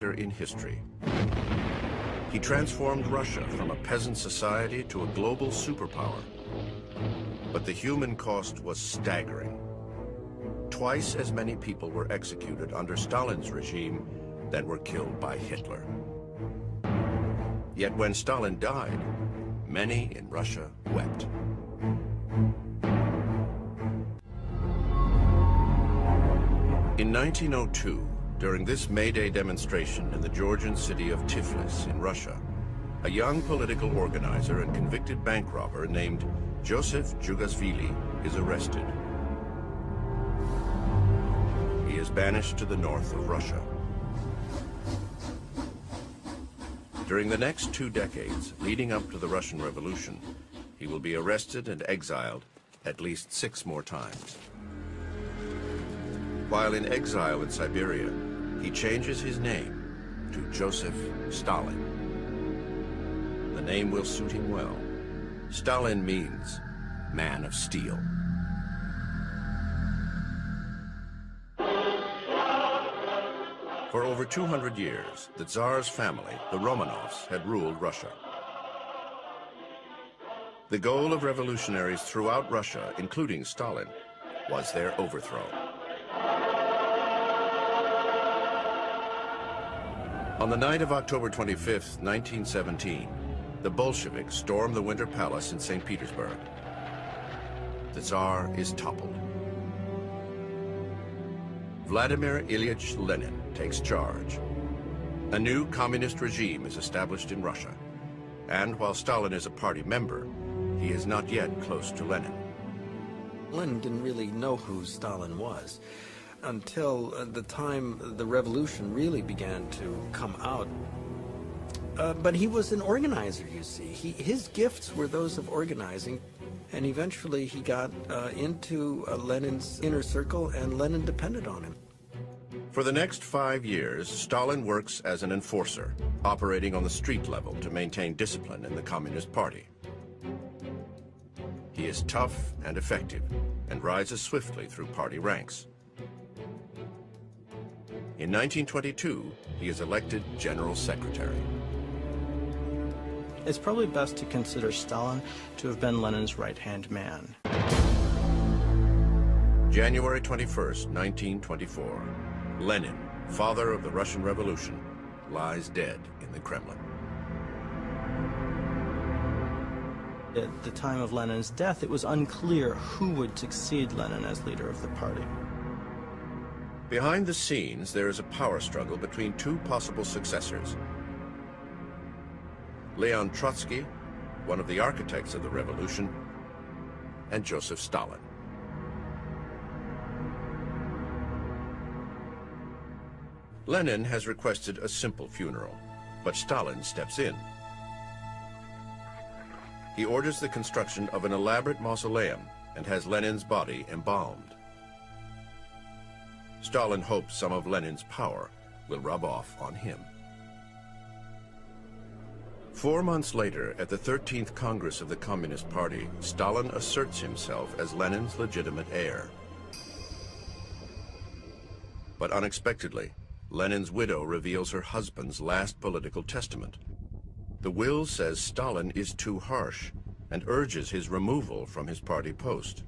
in history. He transformed Russia from a peasant society to a global superpower. But the human cost was staggering. Twice as many people were executed under Stalin's regime than were killed by Hitler. Yet when Stalin died, many in Russia wept. In 1902, during this May Day demonstration in the Georgian city of Tiflis in Russia, a young political organizer and convicted bank robber named Joshep is arrested. He is banished to the north of Russia. During the next 2 decades leading up to the Russian Revolution, he will be arrested and exiled at least 6 more times. While in exile in Siberia, he changes his name to Joseph Stalin. The name will suit him well. Stalin means man of steel. For over 200 years, the Tsar's family, the Romanovs, had ruled Russia. The goal of revolutionaries throughout Russia, including Stalin, was their overthrow. On the night of October 25th, 1917, the Bolsheviks stormed the Winter Palace in St. Petersburg. The Tsar is toppled. Vladimir Ilyich Lenin takes charge. A new communist regime is established in Russia. And while Stalin is a party member, he is not yet close to Lenin. Lenin didn't really know who Stalin was until the time the revolution really began to come out. But he was an organizer, you see. His gifts were those of organizing, and eventually he got into Lenin's inner circle, and Lenin depended on him. For the next 5 years, Stalin works as an enforcer, operating on the street level to maintain discipline in the Communist Party. He is tough and effective, and rises swiftly through party ranks. In 1922, he is elected General Secretary. It's probably best to consider Stalin to have been Lenin's right-hand man. January 21st, 1924. Lenin, father of the Russian Revolution, lies dead in the Kremlin. At the time of Lenin's death, it was unclear who would succeed Lenin as leader of the party. Behind the scenes, there is a power struggle between 2 possible successors. Leon Trotsky, one of the architects of the revolution, and Joseph Stalin. Lenin has requested a simple funeral, but Stalin steps in. He orders the construction of an elaborate mausoleum and has Lenin's body embalmed. Stalin hopes some of Lenin's power will rub off on him. 4 months later, at the 13th Congress of the Communist Party, Stalin asserts himself as Lenin's legitimate heir. But unexpectedly, Lenin's widow reveals her husband's last political testament. The will says Stalin is too harsh and urges his removal from his party post.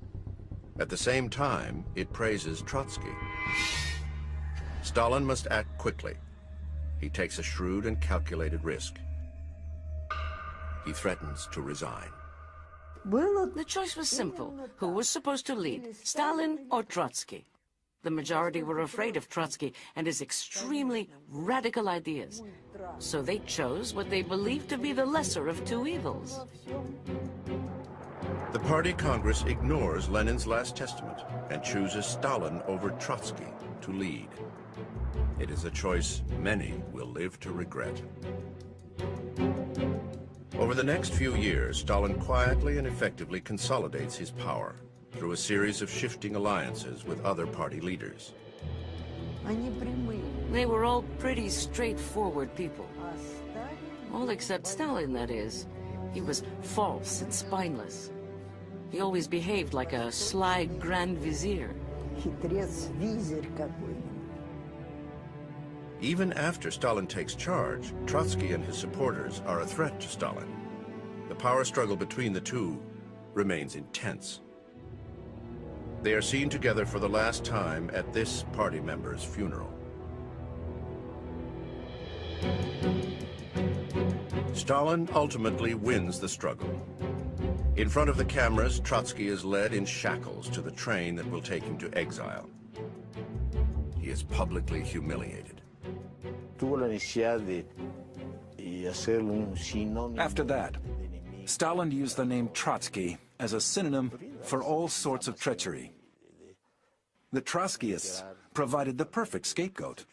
At the same time, it praises Trotsky. Stalin must act quickly. He takes a shrewd and calculated risk. He threatens to resign. The choice was simple. Who was supposed to lead, Stalin or Trotsky? The majority were afraid of Trotsky and his extremely radical ideas. So they chose what they believed to be the lesser of 2 evils. The party Congress ignores Lenin's last testament and chooses Stalin over Trotsky to lead. It is a choice many will live to regret. Over the next few years, Stalin quietly and effectively consolidates his power through a series of shifting alliances with other party leaders. They were all pretty straightforward people. All except Stalin, that is. He was false and spineless. He always behaved like a sly Grand Vizier. Even after Stalin takes charge, Trotsky and his supporters are a threat to Stalin. The power struggle between the two remains intense. They are seen together for the last time at this party member's funeral. Stalin ultimately wins the struggle. In front of the cameras, Trotsky is led in shackles to the train that will take him to exile. He is publicly humiliated. After that, Stalin used the name Trotsky as a synonym for all sorts of treachery. The Trotskyists provided the perfect scapegoat.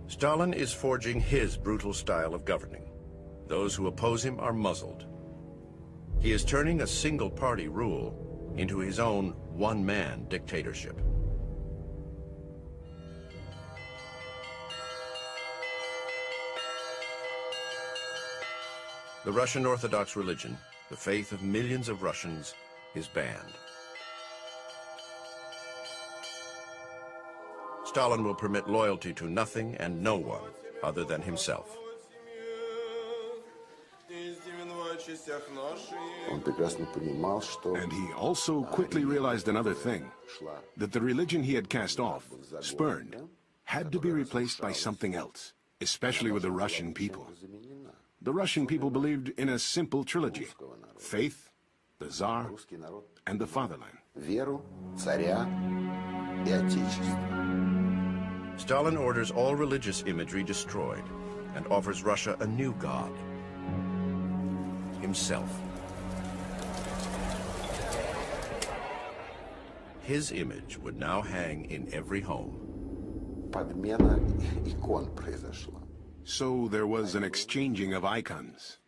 Stalin is forging his brutal style of governing. Those who oppose him are muzzled. He is turning a single-party rule into his own one-man dictatorship. The Russian Orthodox religion, the faith of millions of Russians, is banned. Stalin will permit loyalty to nothing and no one other than himself. And he also quickly realized another thing, that the religion he had cast off, spurned, had to be replaced by something else, especially with the Russian people. The Russian people believed in a simple trilogy: faith, the Tsar, and the fatherland. Stalin orders all religious imagery destroyed and offers Russia a new god: himself. His image would now hang in every home. So there was an exchanging of icons.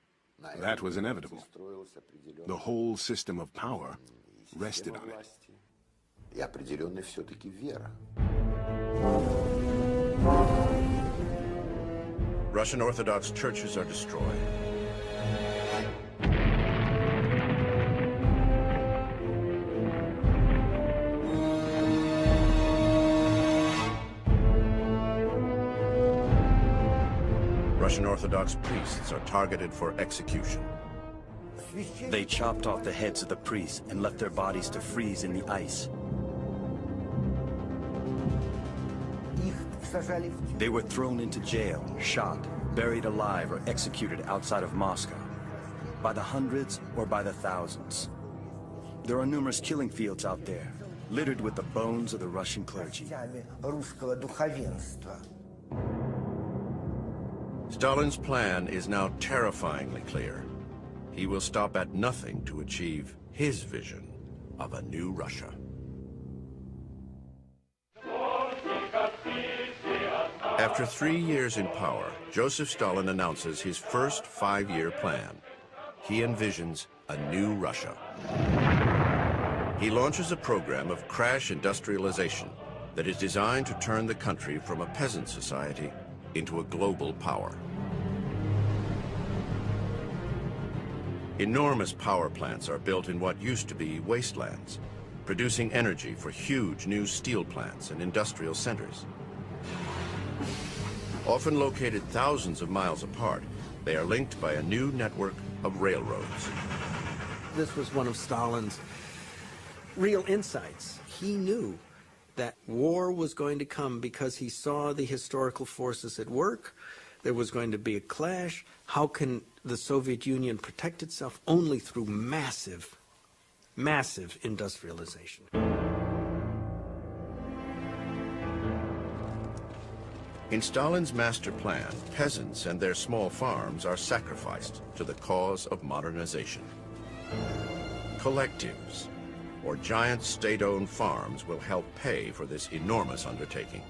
That was inevitable. The whole system of power rested on it. Russian Orthodox churches are destroyed. Russian Orthodox priests are targeted for execution. They chopped off the heads of the priests and left their bodies to freeze in the ice. They were thrown into jail, shot, buried alive, or executed outside of Moscow, by the hundreds or by the thousands. There are numerous killing fields out there, littered with the bones of the Russian clergy. Stalin's plan is now terrifyingly clear. He will stop at nothing to achieve his vision of a new Russia. After 3 years in power, Joseph Stalin announces his first 5-year plan. He envisions a new Russia. He launches a program of crash industrialization that is designed to turn the country from a peasant society into a global power. Enormous power plants are built in what used to be wastelands, producing energy for huge new steel plants and industrial centers. Often located thousands of miles apart, they are linked by a new network of railroads. This was one of Stalin's real insights. He knew that war was going to come because he saw the historical forces at work. There was going to be a clash. How can the Soviet Union protect itself? Only through massive, massive industrialization. In Stalin's master plan, peasants and their small farms are sacrificed to the cause of modernization. Collectives, or giant state-owned farms, will help pay for this enormous undertaking.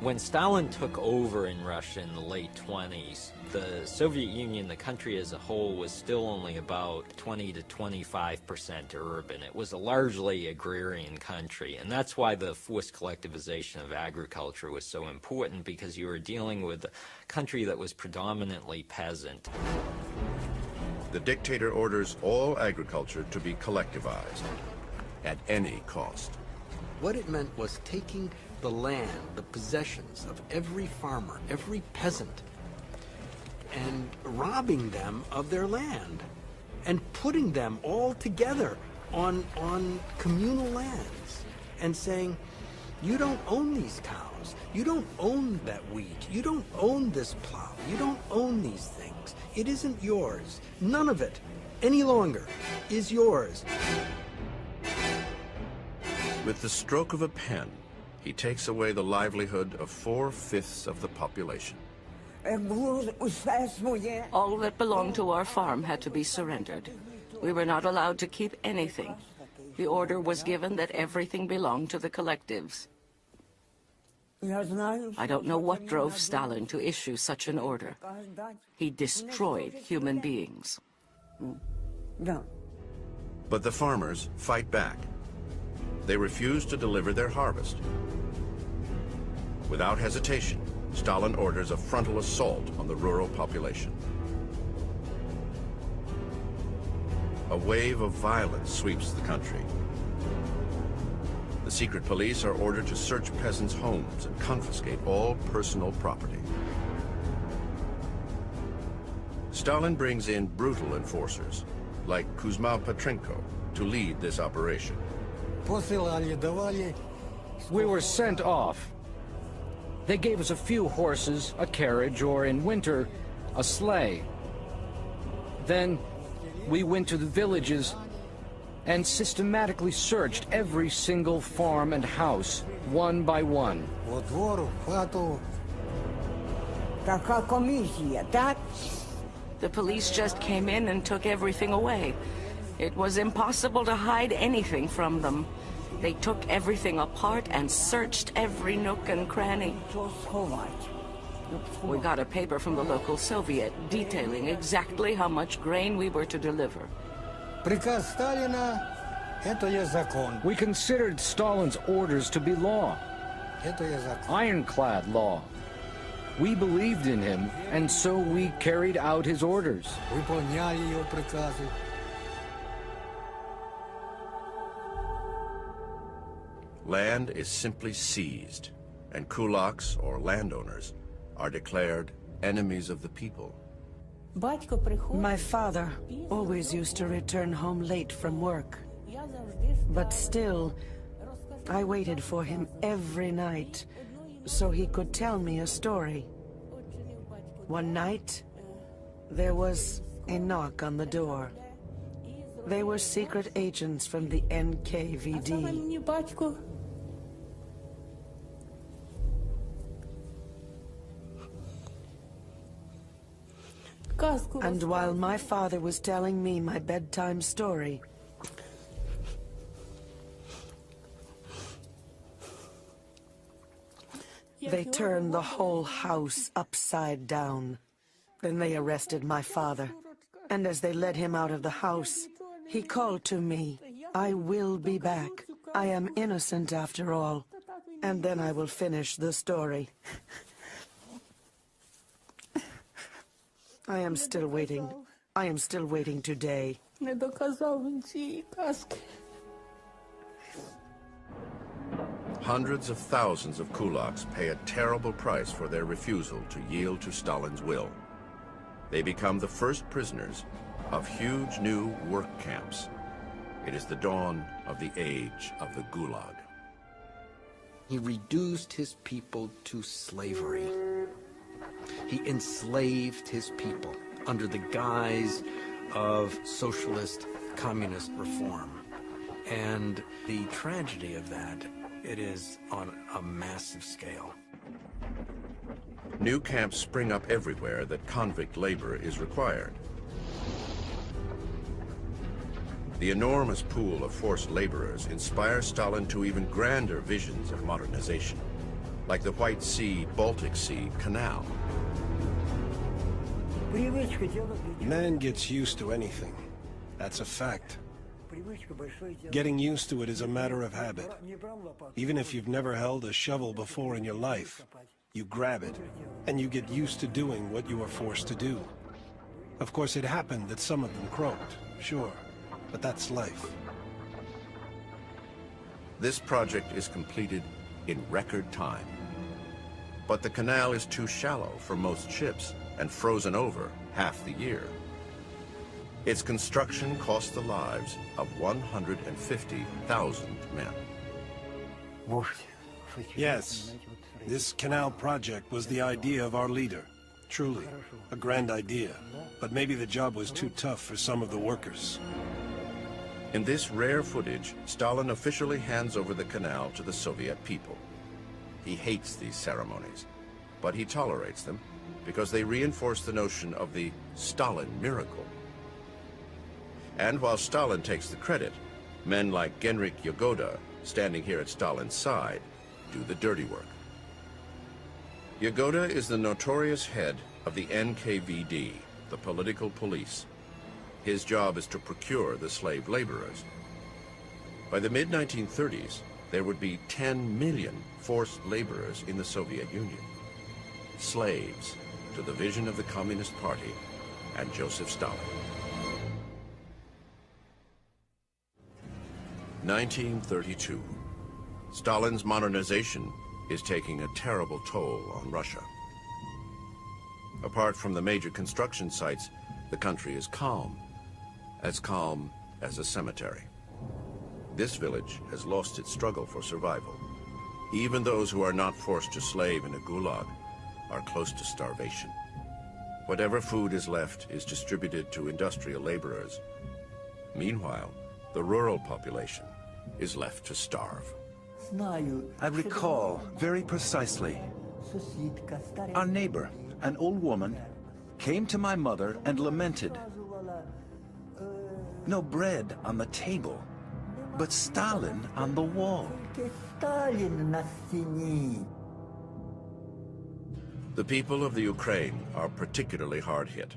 When Stalin took over in Russia in the late 20s, the Soviet Union, the country as a whole, was still only about 20 to 25% urban. It was a largely agrarian country, and that's why the forced collectivization of agriculture was so important, because you were dealing with a country that was predominantly peasant. The dictator orders all agriculture to be collectivized at any cost. What it meant was taking the land, the possessions of every farmer, every peasant, and robbing them of their land, and putting them all together on communal lands, and saying, you don't own these cows, you don't own that wheat, you don't own this plow, you don't own these things. It isn't yours. None of it, any longer, is yours. With the stroke of a pen, he takes away the livelihood of 4/5 of the population. All that belonged to our farm had to be surrendered. We were not allowed to keep anything. The order was given that everything belonged to the collectives. I don't know what drove Stalin to issue such an order. He destroyed human beings. But the farmers fight back. They refuse to deliver their harvest. Without hesitation, Stalin orders a frontal assault on the rural population. A wave of violence sweeps the country. The secret police are ordered to search peasants' homes and confiscate all personal property. Stalin brings in brutal enforcers, like Kuzma Petrenko, to lead this operation. We were sent off. They gave us a few horses, a carriage, or in winter, a sleigh. Then we went to the villages and systematically searched every single farm and house, one by one. The police just came in and took everything away. It was impossible to hide anything from them. They took everything apart and searched every nook and cranny. We got a paper from the local Soviet detailing exactly how much grain we were to deliver. We considered Stalin's orders to be law, ironclad law. We believed in him, and so we carried out his orders. Land is simply seized, and kulaks, or landowners, are declared enemies of the people. My father always used to return home late from work. But still, I waited for him every night so he could tell me a story. One night, there was a knock on the door. They were secret agents from the NKVD. And while my father was telling me my bedtime story, they turned the whole house upside down. Then they arrested my father. And as they led him out of the house, he called to me, "I will be back. I am innocent after all." And then I will finish the story. I am still waiting. I am still waiting today. Hundreds of thousands of kulaks pay a terrible price for their refusal to yield to Stalin's will. They become the first prisoners of huge new work camps. It is the dawn of the age of the Gulag. He reduced his people to slavery. He enslaved his people under the guise of socialist, communist reform. And the tragedy of that, it is on a massive scale. New camps spring up everywhere that convict labor is required. The enormous pool of forced laborers inspires Stalin to even grander visions of modernization, like the White Sea-Baltic Sea Canal. Man gets used to anything. That's a fact. Getting used to it is a matter of habit. Even if you've never held a shovel before in your life, you grab it, and you get used to doing what you are forced to do. Of course, it happened that some of them croaked, sure, but that's life. This project is completed in record time. But the canal is too shallow for most ships and frozen over half the year. Its construction cost the lives of 150,000 men. Yes, this canal project was the idea of our leader. Truly, a grand idea. But maybe the job was too tough for some of the workers. In this rare footage, Stalin officially hands over the canal to the Soviet people. He hates these ceremonies, but he tolerates them because they reinforce the notion of the Stalin miracle. And while Stalin takes the credit, men like Genrikh Yagoda, standing here at Stalin's side, do the dirty work. Yagoda is the notorious head of the NKVD, the political police. His job is to procure the slave laborers. By the mid-1930s, there would be 10 million forced laborers in the Soviet Union. Slaves to the vision of the Communist Party and Joseph Stalin. 1932. Stalin's modernization is taking a terrible toll on Russia. Apart from the major construction sites, the country is calm as a cemetery. This village has lost its struggle for survival. Even those who are not forced to slave in a gulag are close to starvation. Whatever food is left is distributed to industrial laborers. Meanwhile, the rural population is left to starve. I recall very precisely. Our neighbor, an old woman, came to my mother and lamented. No bread on the table, but Stalin on the wall. The people of the Ukraine are particularly hard hit.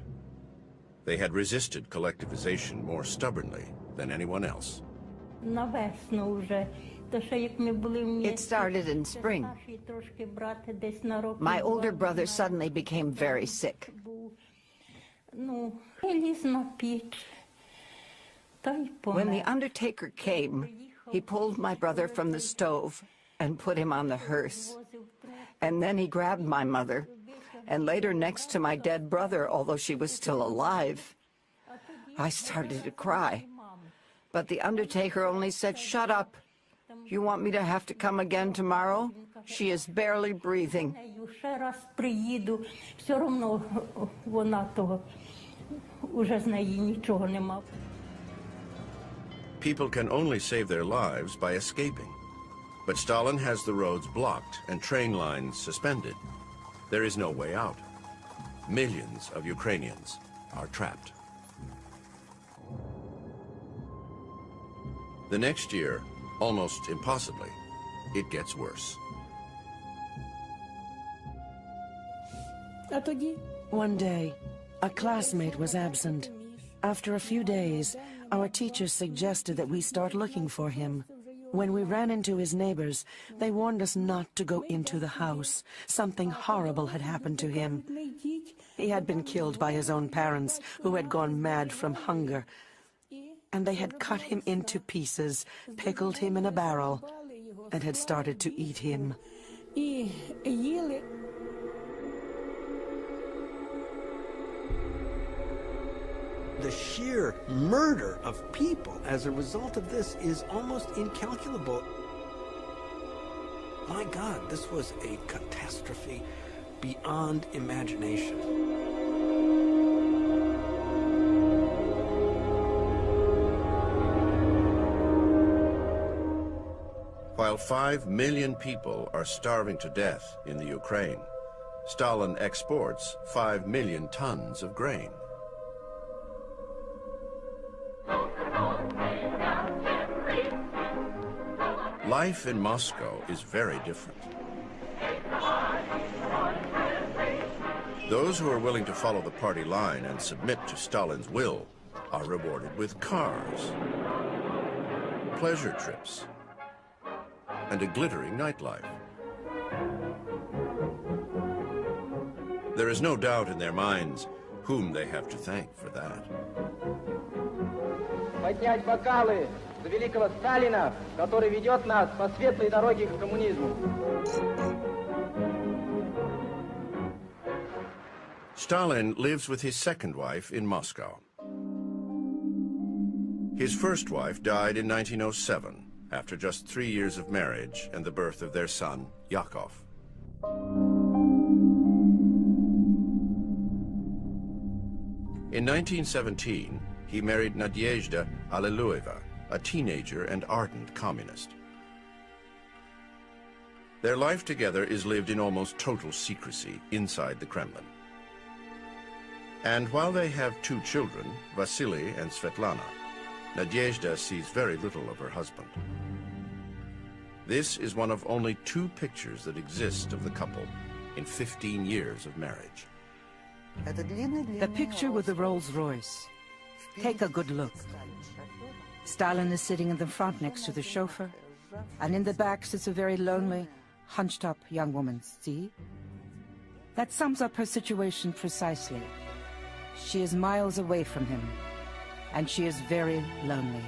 They had resisted collectivization more stubbornly than anyone else. It started in spring. My older brother suddenly became very sick. When the undertaker came, he pulled my brother from the stove and put him on the hearse. And then he grabbed my mother and laid her next to my dead brother, although she was still alive. I started to cry, but the undertaker only said, "Shut up. You want me to have to come again tomorrow? She is barely breathing." People can only save their lives by escaping. But Stalin has the roads blocked and train lines suspended. There is no way out. Millions of Ukrainians are trapped. The next year, almost impossibly, it gets worse. One day, a classmate was absent. After a few days, our teacher suggested that we start looking for him. When we ran into his neighbors, they warned us not to go into the house. Something horrible had happened to him. He had been killed by his own parents, who had gone mad from hunger. And they had cut him into pieces, pickled him in a barrel, and had started to eat him. The sheer murder of people as a result of this is almost incalculable. My God, this was a catastrophe beyond imagination. While 5 million people are starving to death in the Ukraine, Stalin exports 5 million tons of grain. Life in Moscow is very different. Those who are willing to follow the party line and submit to Stalin's will are rewarded with cars, pleasure trips, and a glittering nightlife. There is no doubt in their minds whom they have to thank for that. Поднять бокалы за великого Сталина, который ведет нас по светлой дороге к коммунизму. Stalin lives with his second wife in Moscow. His first wife died in 1907, after just 3 years of marriage and the birth of their son, Yakov. In 1917, he married Nadezhda Alliluyeva, a teenager and ardent communist. Their life together is lived in almost total secrecy inside the Kremlin. And while they have 2 children, Vasily and Svetlana, Nadezhda sees very little of her husband. This is one of only 2 pictures that exist of the couple in 15 years of marriage. The picture with the Rolls Royce. Take a good look. Stalin is sitting in the front next to the chauffeur, and in the back sits a very lonely, hunched-up young woman. See? That sums up her situation precisely. She is miles away from him, and she is very lonely.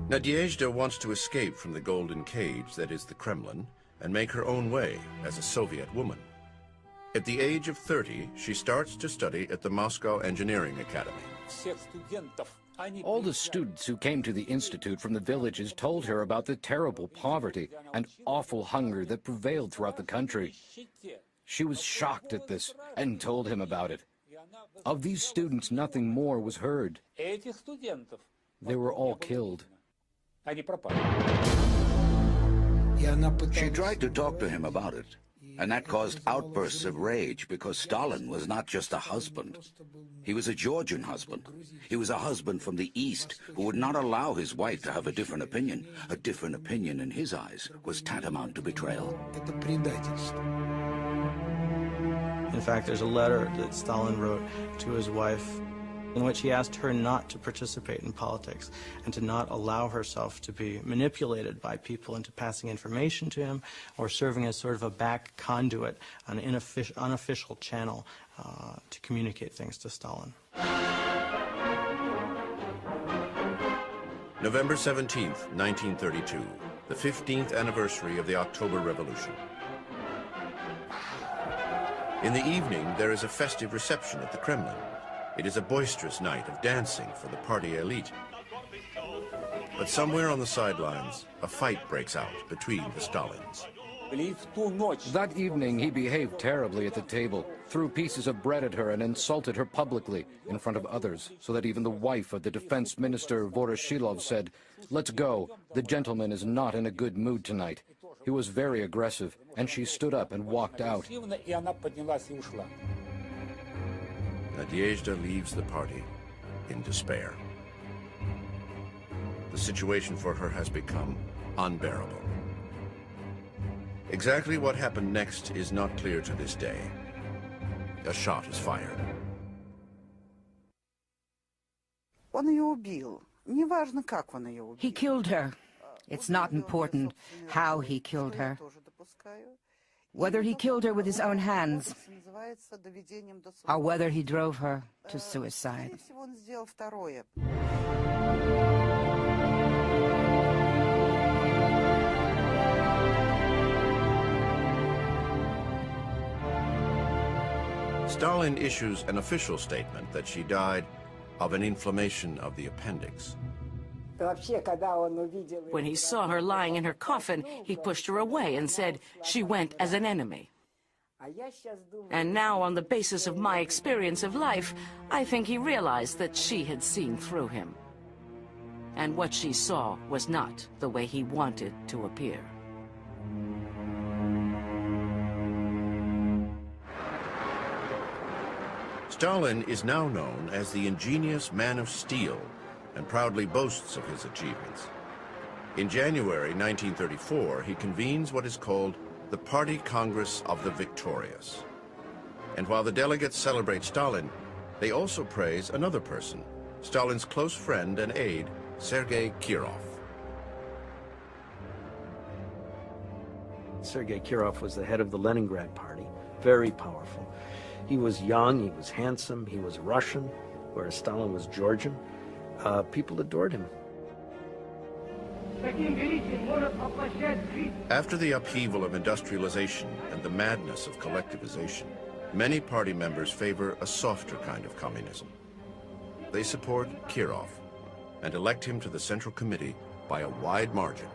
Nadezhda wants to escape from the golden cage that is the Kremlin and make her own way as a Soviet woman. At the age of 30, she starts to study at the Moscow Engineering Academy. All the students who came to the institute from the villages told her about the terrible poverty and awful hunger that prevailed throughout the country. She was shocked at this and told him about it. Of these students, nothing more was heard. They were all killed. She tried to talk to him about it, and that caused outbursts of rage because Stalin was not just a husband. He was a Georgian husband. He was a husband from the East who would not allow his wife to have a different opinion. A different opinion in his eyes was tantamount to betrayal. In fact, there's a letter that Stalin wrote to his wife in which he asked her not to participate in politics and to not allow herself to be manipulated by people into passing information to him or serving as sort of a back conduit, an unofficial channel to communicate things to Stalin. November 17th, 1932, the 15th anniversary of the October Revolution. In the evening, there is a festive reception at the Kremlin. It is a boisterous night of dancing for the party elite. But somewhere on the sidelines, a fight breaks out between the Stalins. That evening, he behaved terribly at the table, threw pieces of bread at her and insulted her publicly in front of others, so that even the wife of the defense minister, Voroshilov, said, "Let's go. The gentleman is not in a good mood tonight." He was very aggressive, and she stood up and walked out. Nadezhda leaves the party in despair. The situation for her has become unbearable. Exactly what happened next is not clear to this day. A shot is fired. He killed her. It's not important how he killed her. Whether he killed her with his own hands, or whether he drove her to suicide. Stalin issues an official statement that she died of an inflammation of the appendix. When he saw her lying in her coffin, he pushed her away and said she went as an enemy. And now, on the basis of my experience of life, I think he realized that she had seen through him. And what she saw was not the way he wanted to appear. Stalin is now known as the ingenious man of steel and proudly boasts of his achievements. In January 1934, he convenes what is called the Party Congress of the Victorious. And while the delegates celebrate Stalin, they also praise another person, Stalin's close friend and aide, Sergei Kirov. Sergei Kirov was the head of the Leningrad Party, very powerful. He was young, he was handsome, he was Russian, whereas Stalin was Georgian. People adored him. After the upheaval of industrialization and the madness of collectivization, many party members favor a softer kind of communism. They support Kirov and elect him to the Central Committee by a wide margin.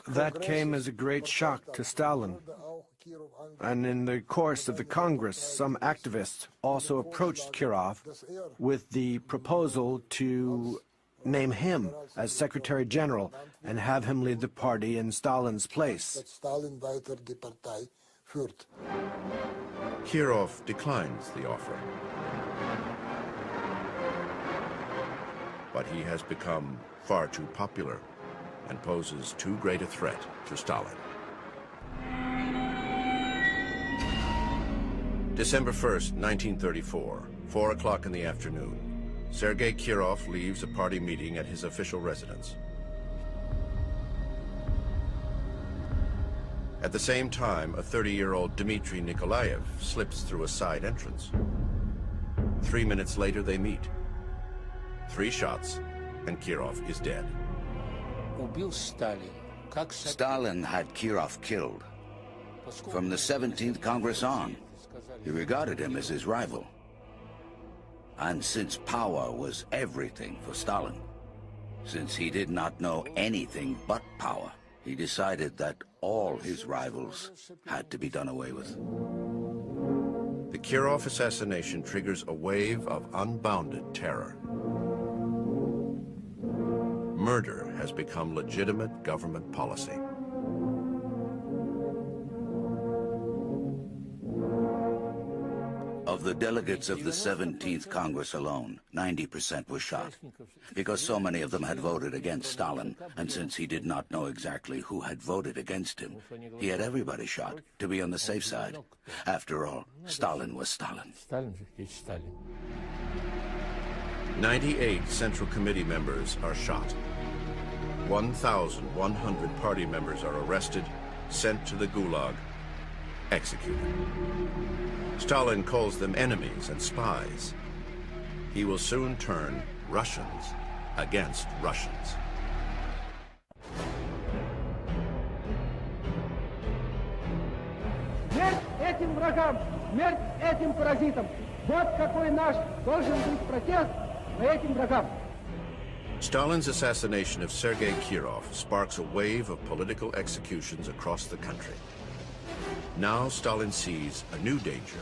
That came as a great shock to Stalin. And in the course of the Congress, some activists also approached Kirov with the proposal to name him as Secretary General and have him lead the party in Stalin's place. Kirov declines the offer. But he has become far too popular and poses too great a threat to Stalin. December 1st, 1934, 4 o'clock in the afternoon. Sergei Kirov leaves a party meeting at his official residence. At the same time, a 30-year-old Dmitry Nikolaev slips through a side entrance. 3 minutes later, they meet. 3 shots, and Kirov is dead. Stalin had Kirov killed. From the 17th Congress on, he regarded him as his rival. And since power was everything for Stalin, since he did not know anything but power, he decided that all his rivals had to be done away with. The Kirov assassination triggers a wave of unbounded terror. Murder has become legitimate government policy. Of the delegates of the 17th Congress alone, 90% were shot, because so many of them had voted against Stalin, and since he did not know exactly who had voted against him, he had everybody shot to be on the safe side. After all, Stalin was Stalin. 98 Central Committee members are shot. 1,100 party members are arrested, sent to the Gulag, executed. Stalin calls them enemies and spies. He will soon turn Russians against Russians. Смерть этим врагам! Смерть этим паразитам! Вот какой наш должен быть протест этим врагам! Stalin's assassination of Sergei Kirov sparks a wave of political executions across the country. Now Stalin sees a new danger: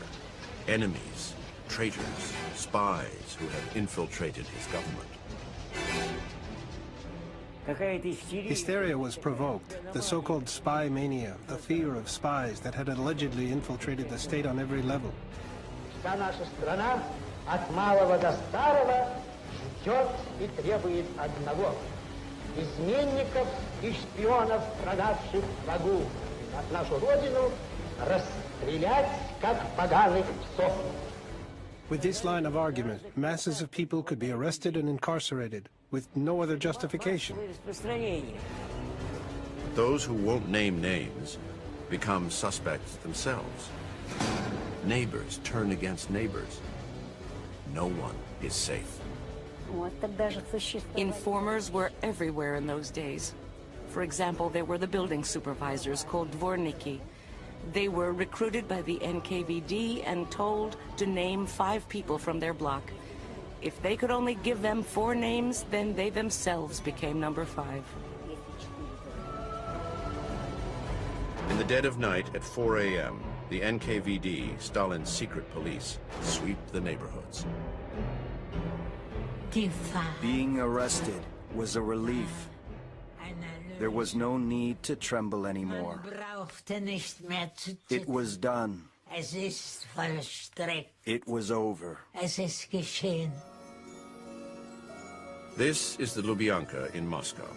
enemies, traitors, spies who have infiltrated his government. Hysteria was provoked. The so-called spy mania, the fear of spies that had allegedly infiltrated the state on every level. Вся наша страна, от малого до старого, ждет и требует одного: изменников и шпионов, продавших врагу от нашу родину, расстрелять как поганых псов. With this line of argument, masses of people could be arrested and incarcerated, with no other justification. Those who won't name names become suspects themselves. Neighbors turn against neighbors. No one is safe. Informers were everywhere in those days. For example, there were the building supervisors called dvorniki. They were recruited by the NKVD and told to name 5 people from their block. If they could only give them 4 names, then they themselves became number 5. In the dead of night at 4 a.m., the NKVD, Stalin's secret police, sweep the neighborhoods. Being arrested was a relief. There was no need to tremble anymore. It was done. It was over. This is the Lubyanka in Moscow,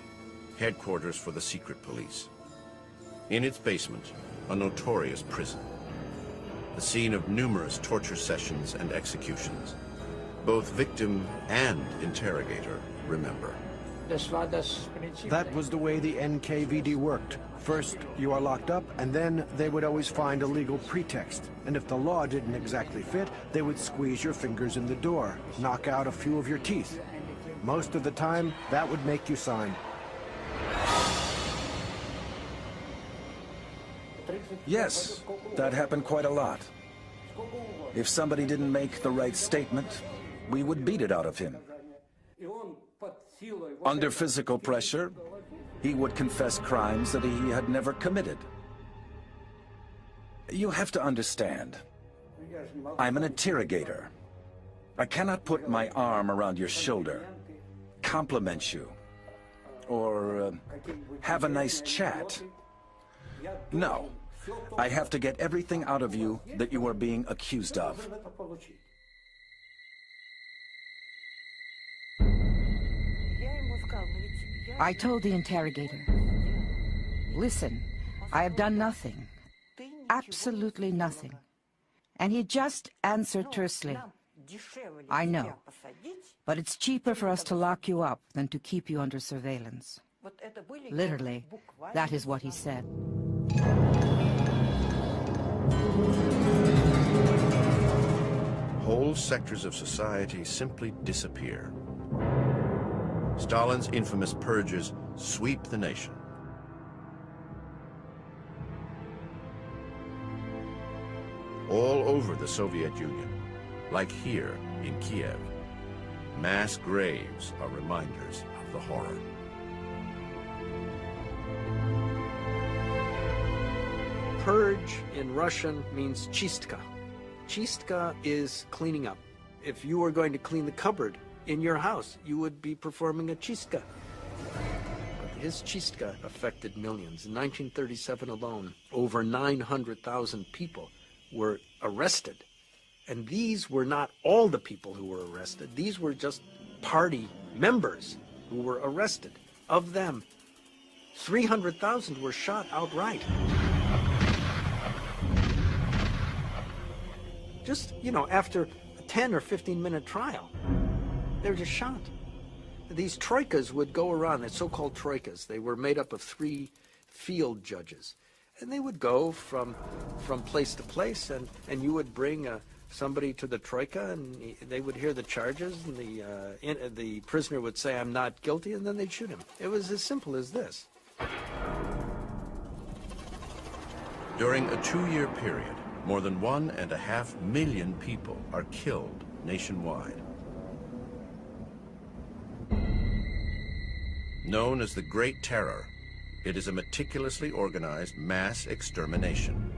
headquarters for the secret police. In its basement, a notorious prison, the scene of numerous torture sessions and executions. Both victim and interrogator remember. That was the way the NKVD worked. First, you are locked up, and then they would always find a legal pretext. And if the law didn't exactly fit, they would squeeze your fingers in the door, knock out a few of your teeth. Most of the time, that would make you sign. Yes, that happened quite a lot. If somebody didn't make the right statement, we would beat it out of him. Under physical pressure, he would confess crimes that he had never committed. You have to understand, I'm an interrogator. I cannot put my arm around your shoulder, compliment you, or have a nice chat. No, I have to get everything out of you that you are being accused of. I told the interrogator, listen, I have done nothing, absolutely nothing. And he just answered tersely, I know, but it's cheaper for us to lock you up than to keep you under surveillance. Literally, that is what he said. Whole sectors of society simply disappear. Stalin's infamous purges sweep the nation. All over the Soviet Union, like here in Kiev, mass graves are reminders of the horror. Purge in Russian means chistka. Chistka is cleaning up. If you were going to clean the cupboard in your house, you would be performing a chistka. But his chistka affected millions. In 1937 alone, over 900,000 people were arrested. And these were not all the people who were arrested. These were just party members who were arrested. Of them, 300,000 were shot outright. Just, you know, after a 10 or 15-minute trial. They were just shot. These troikas would go around, the so-called troikas. They were made up of 3 field judges. And they would go from place to place, and you would bring somebody to the troika, and they would hear the charges, and the prisoner would say, I'm not guilty, and then they'd shoot him. It was as simple as this. During a 2-year period, more than 1.5 million people are killed nationwide. Known as the Great Terror, it is a meticulously organized mass extermination.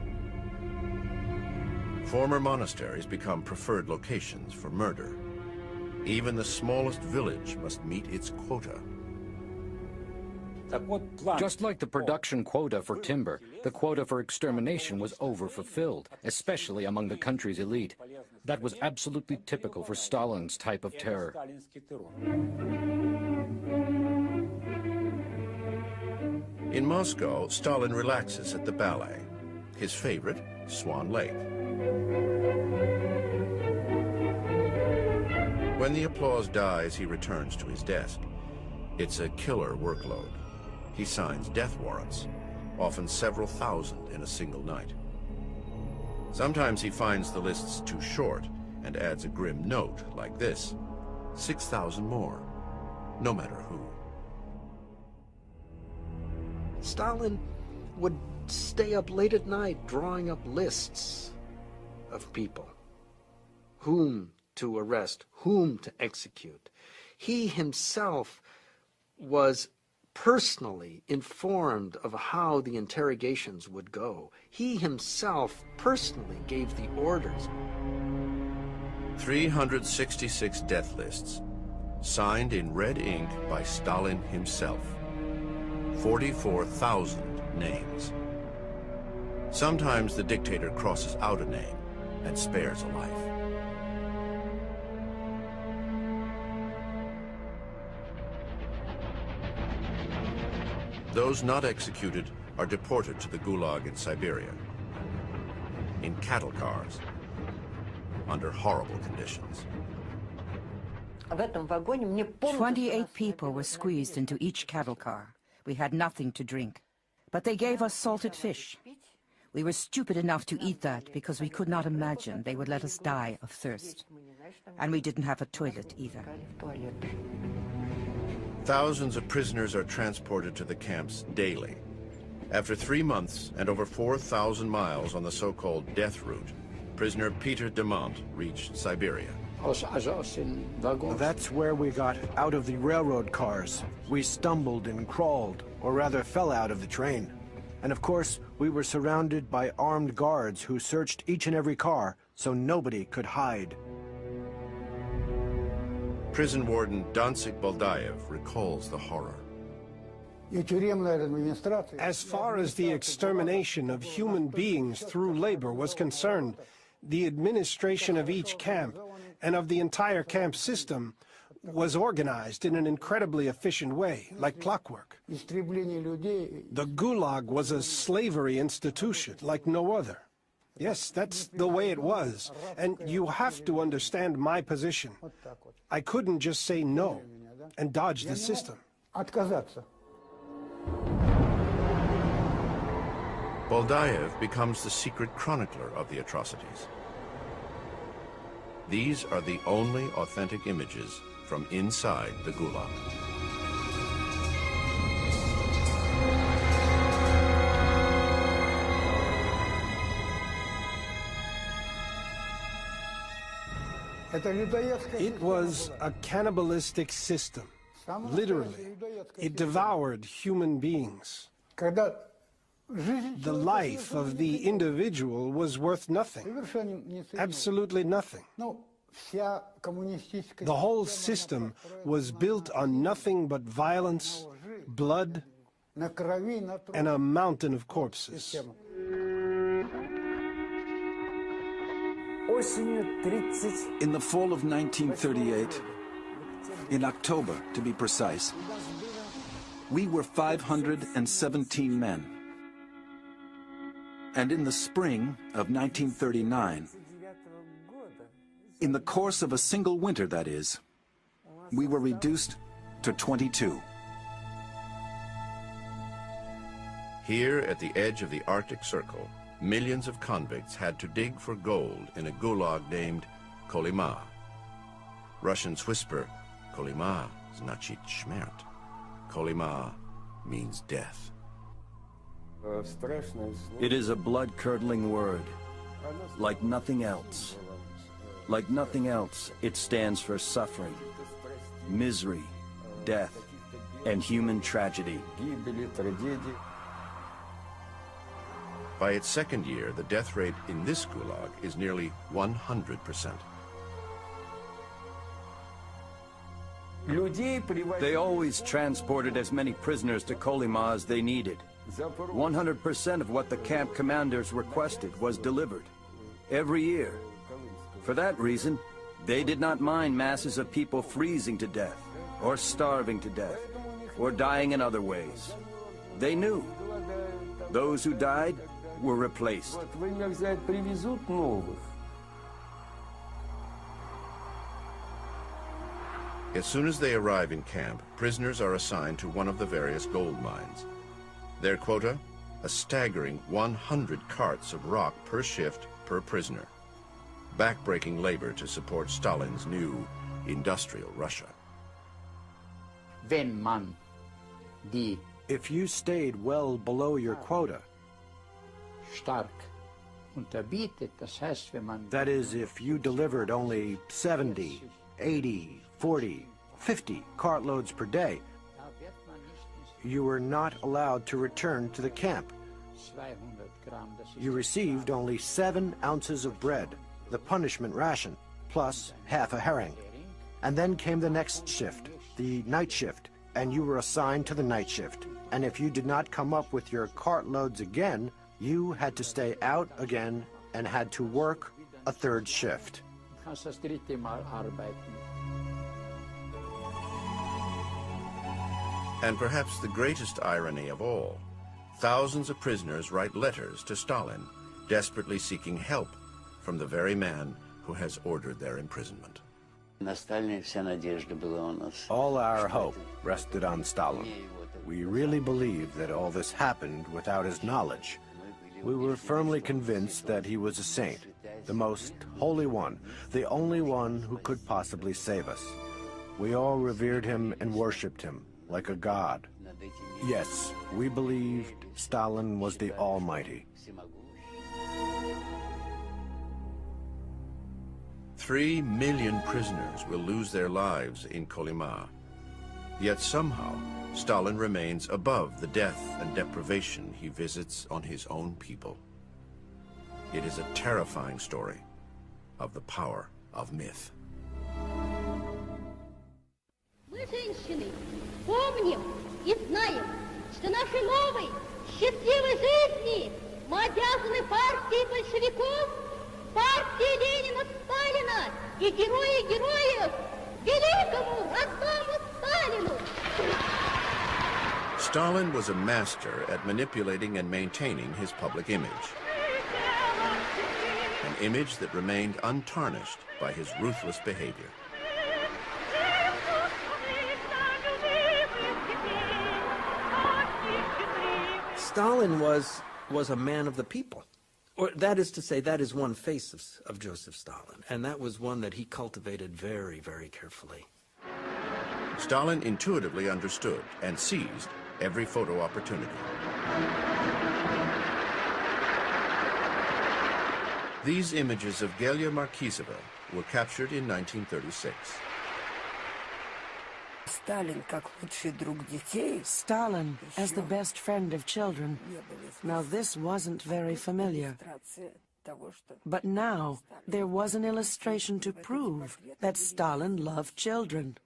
Former monasteries become preferred locations for murder. Even the smallest village must meet its quota. Just like the production quota for timber, the quota for extermination was overfulfilled, especially among the country's elite. That was absolutely typical for Stalin's type of terror. In Moscow, Stalin relaxes at the ballet, his favorite, Swan Lake. When the applause dies, he returns to his desk. It's a killer workload. He signs death warrants, often several thousand in a single night. Sometimes he finds the lists too short and adds a grim note like this: 6,000 more, no matter who. Stalin would stay up late at night drawing up lists of people, whom to arrest, whom to execute. He himself was personally informed of how the interrogations would go. He himself personally gave the orders. 366 death lists, signed in red ink by Stalin himself. 44,000 names. Sometimes the dictator crosses out a name and spares a life. Those not executed are deported to the Gulag in Siberia, in cattle cars, under horrible conditions. 28 people were squeezed into each cattle car. We had nothing to drink, but they gave us salted fish. We were stupid enough to eat that because we could not imagine they would let us die of thirst. And we didn't have a toilet either. Thousands of prisoners are transported to the camps daily. After 3 months and over 4,000 miles on the so-called death route, prisoner Peter Demont reached Siberia. That's where we got out of the railroad cars. We stumbled and crawled, or rather fell out of the train. And of course, we were surrounded by armed guards who searched each and every car, so nobody could hide. Prison warden Dantsik Baldaev recalls the horror. As far as the extermination of human beings through labor was concerned, the administration of each camp and of the entire camp system was organized in an incredibly efficient way, like clockwork. The Gulag was a slavery institution like no other. Yes, that's the way it was. And you have to understand my position. I couldn't just say no and dodge the system. Baldaev becomes the secret chronicler of the atrocities. These are the only authentic images from inside the Gulag. It was a cannibalistic system. Literally, it devoured human beings. The life of the individual was worth nothing, absolutely nothing. The whole system was built on nothing but violence, blood, and a mountain of corpses. In the fall of 1938, in October to be precise, we were 517 men. And in the spring of 1939, in the course of a single winter, that is, we were reduced to 22. Here at the edge of the Arctic Circle, millions of convicts had to dig for gold in a gulag named Kolyma. Russians whisper, Kolyma значит śmierć. Kolyma means death. It is a blood-curdling word, like nothing else. Like nothing else, it stands for suffering, misery, death, and human tragedy. By its second year, the death rate in this gulag is nearly 100%. They always transported as many prisoners to Kolyma as they needed. 100% of what the camp commanders requested was delivered, every year. For that reason, they did not mind masses of people freezing to death, or starving to death, or dying in other ways. They knew. Those who died were replaced. As soon as they arrive in camp, prisoners are assigned to one of the various gold mines. Their quota? A staggering 100 carts of rock per shift per prisoner. Backbreaking labor to support Stalin's new industrial Russia. If you stayed well below your quota, that is, if you delivered only 70, 80, 40, 50 cartloads per day, you were not allowed to return to the camp. You received only 7 ounces of bread, the punishment ration, plus half a herring. And then came the next shift, the night shift, and you were assigned to the night shift. And if you did not come up with your cartloads again, you had to stay out again and had to work a third shift. And perhaps the greatest irony of all, thousands of prisoners write letters to Stalin, desperately seeking help from the very man who has ordered their imprisonment. All our hope rested on Stalin. We really believed that all this happened without his knowledge. We were firmly convinced that he was a saint, the most holy one, the only one who could possibly save us. We all revered him and worshipped him like a god. Yes, we believed Stalin was the Almighty. 3 million prisoners will lose their lives in Kolyma. Yet somehow, Stalin remains above the death and deprivation he visits on his own people. It is a terrifying story of the power of myth. Мы, женщины, помним и знаем, что нашей новой, счастливой жизни мы обязаны партии большевиков, партии Ленина, Сталина и герои героев, великому родному Сталину. Stalin was a master at manipulating and maintaining his public image. An image that remained untarnished by his ruthless behavior. Stalin was a man of the people. Or that is to say, that is one face of Joseph Stalin, and that was one that he cultivated very, very carefully. Stalin intuitively understood and seized every photo opportunity. These images of Gelia Markizova were captured in 1936. Stalin as the best friend of children. Now this wasn't very familiar. But now there was an illustration to prove that Stalin loved children.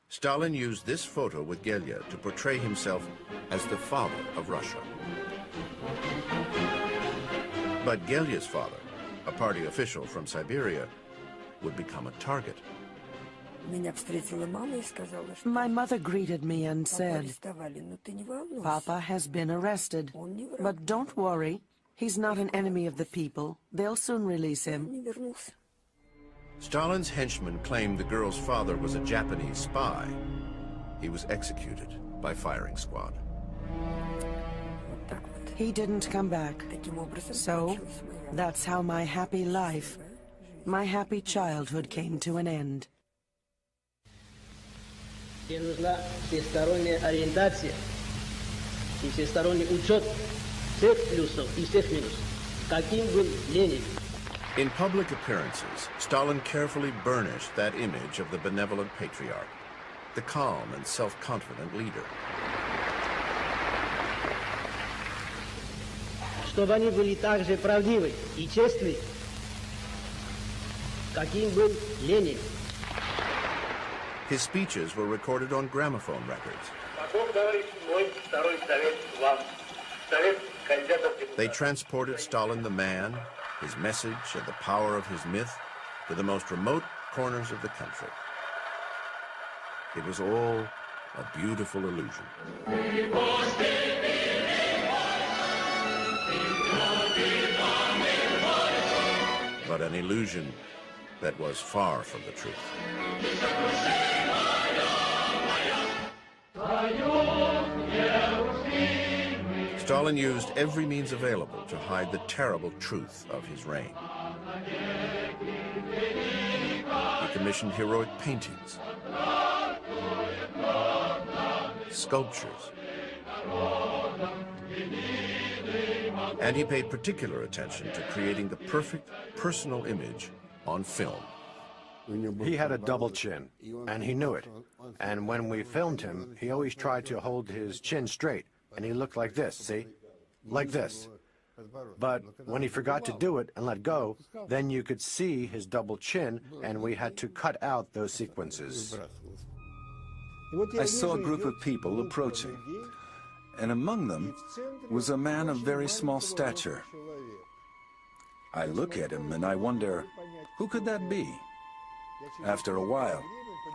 Stalin used this photo with Gelia to portray himself as the father of Russia. But Gelia's father, a party official from Siberia, would become a target. My mother greeted me and said, "Papa has been arrested, but don't worry, he's not an enemy of the people. They'll soon release him." Stalin's henchmen claimed the girl's father was a Japanese spy. He was executed by firing squad. He didn't come back. So, that's how my happy life, my happy childhood came to an end. Тебе нужна всесторонняя ориентация и всесторонний учет всех плюсов и всех минусов. Каким был Ленин? In public appearances, Stalin carefully burnished that image of the benevolent patriarch, the calm and self-confident leader. Чтобы они были так же правдивы и честны, каким был Ленин. His speeches were recorded on gramophone records. They transported Stalin the man, his message, and the power of his myth to the most remote corners of the country. It was all a beautiful illusion. But an illusion that was far from the truth. Stalin used every means available to hide the terrible truth of his reign. He commissioned heroic paintings, sculptures, and he paid particular attention to creating the perfect personal image on film. He had a double chin, and he knew it. And when we filmed him, he always tried to hold his chin straight, and he looked like this, see? Like this. But when he forgot to do it and let go, then you could see his double chin, and we had to cut out those sequences. I saw a group of people approaching, and among them was a man of very small stature. I look at him and I wonder, who could that be? After a while,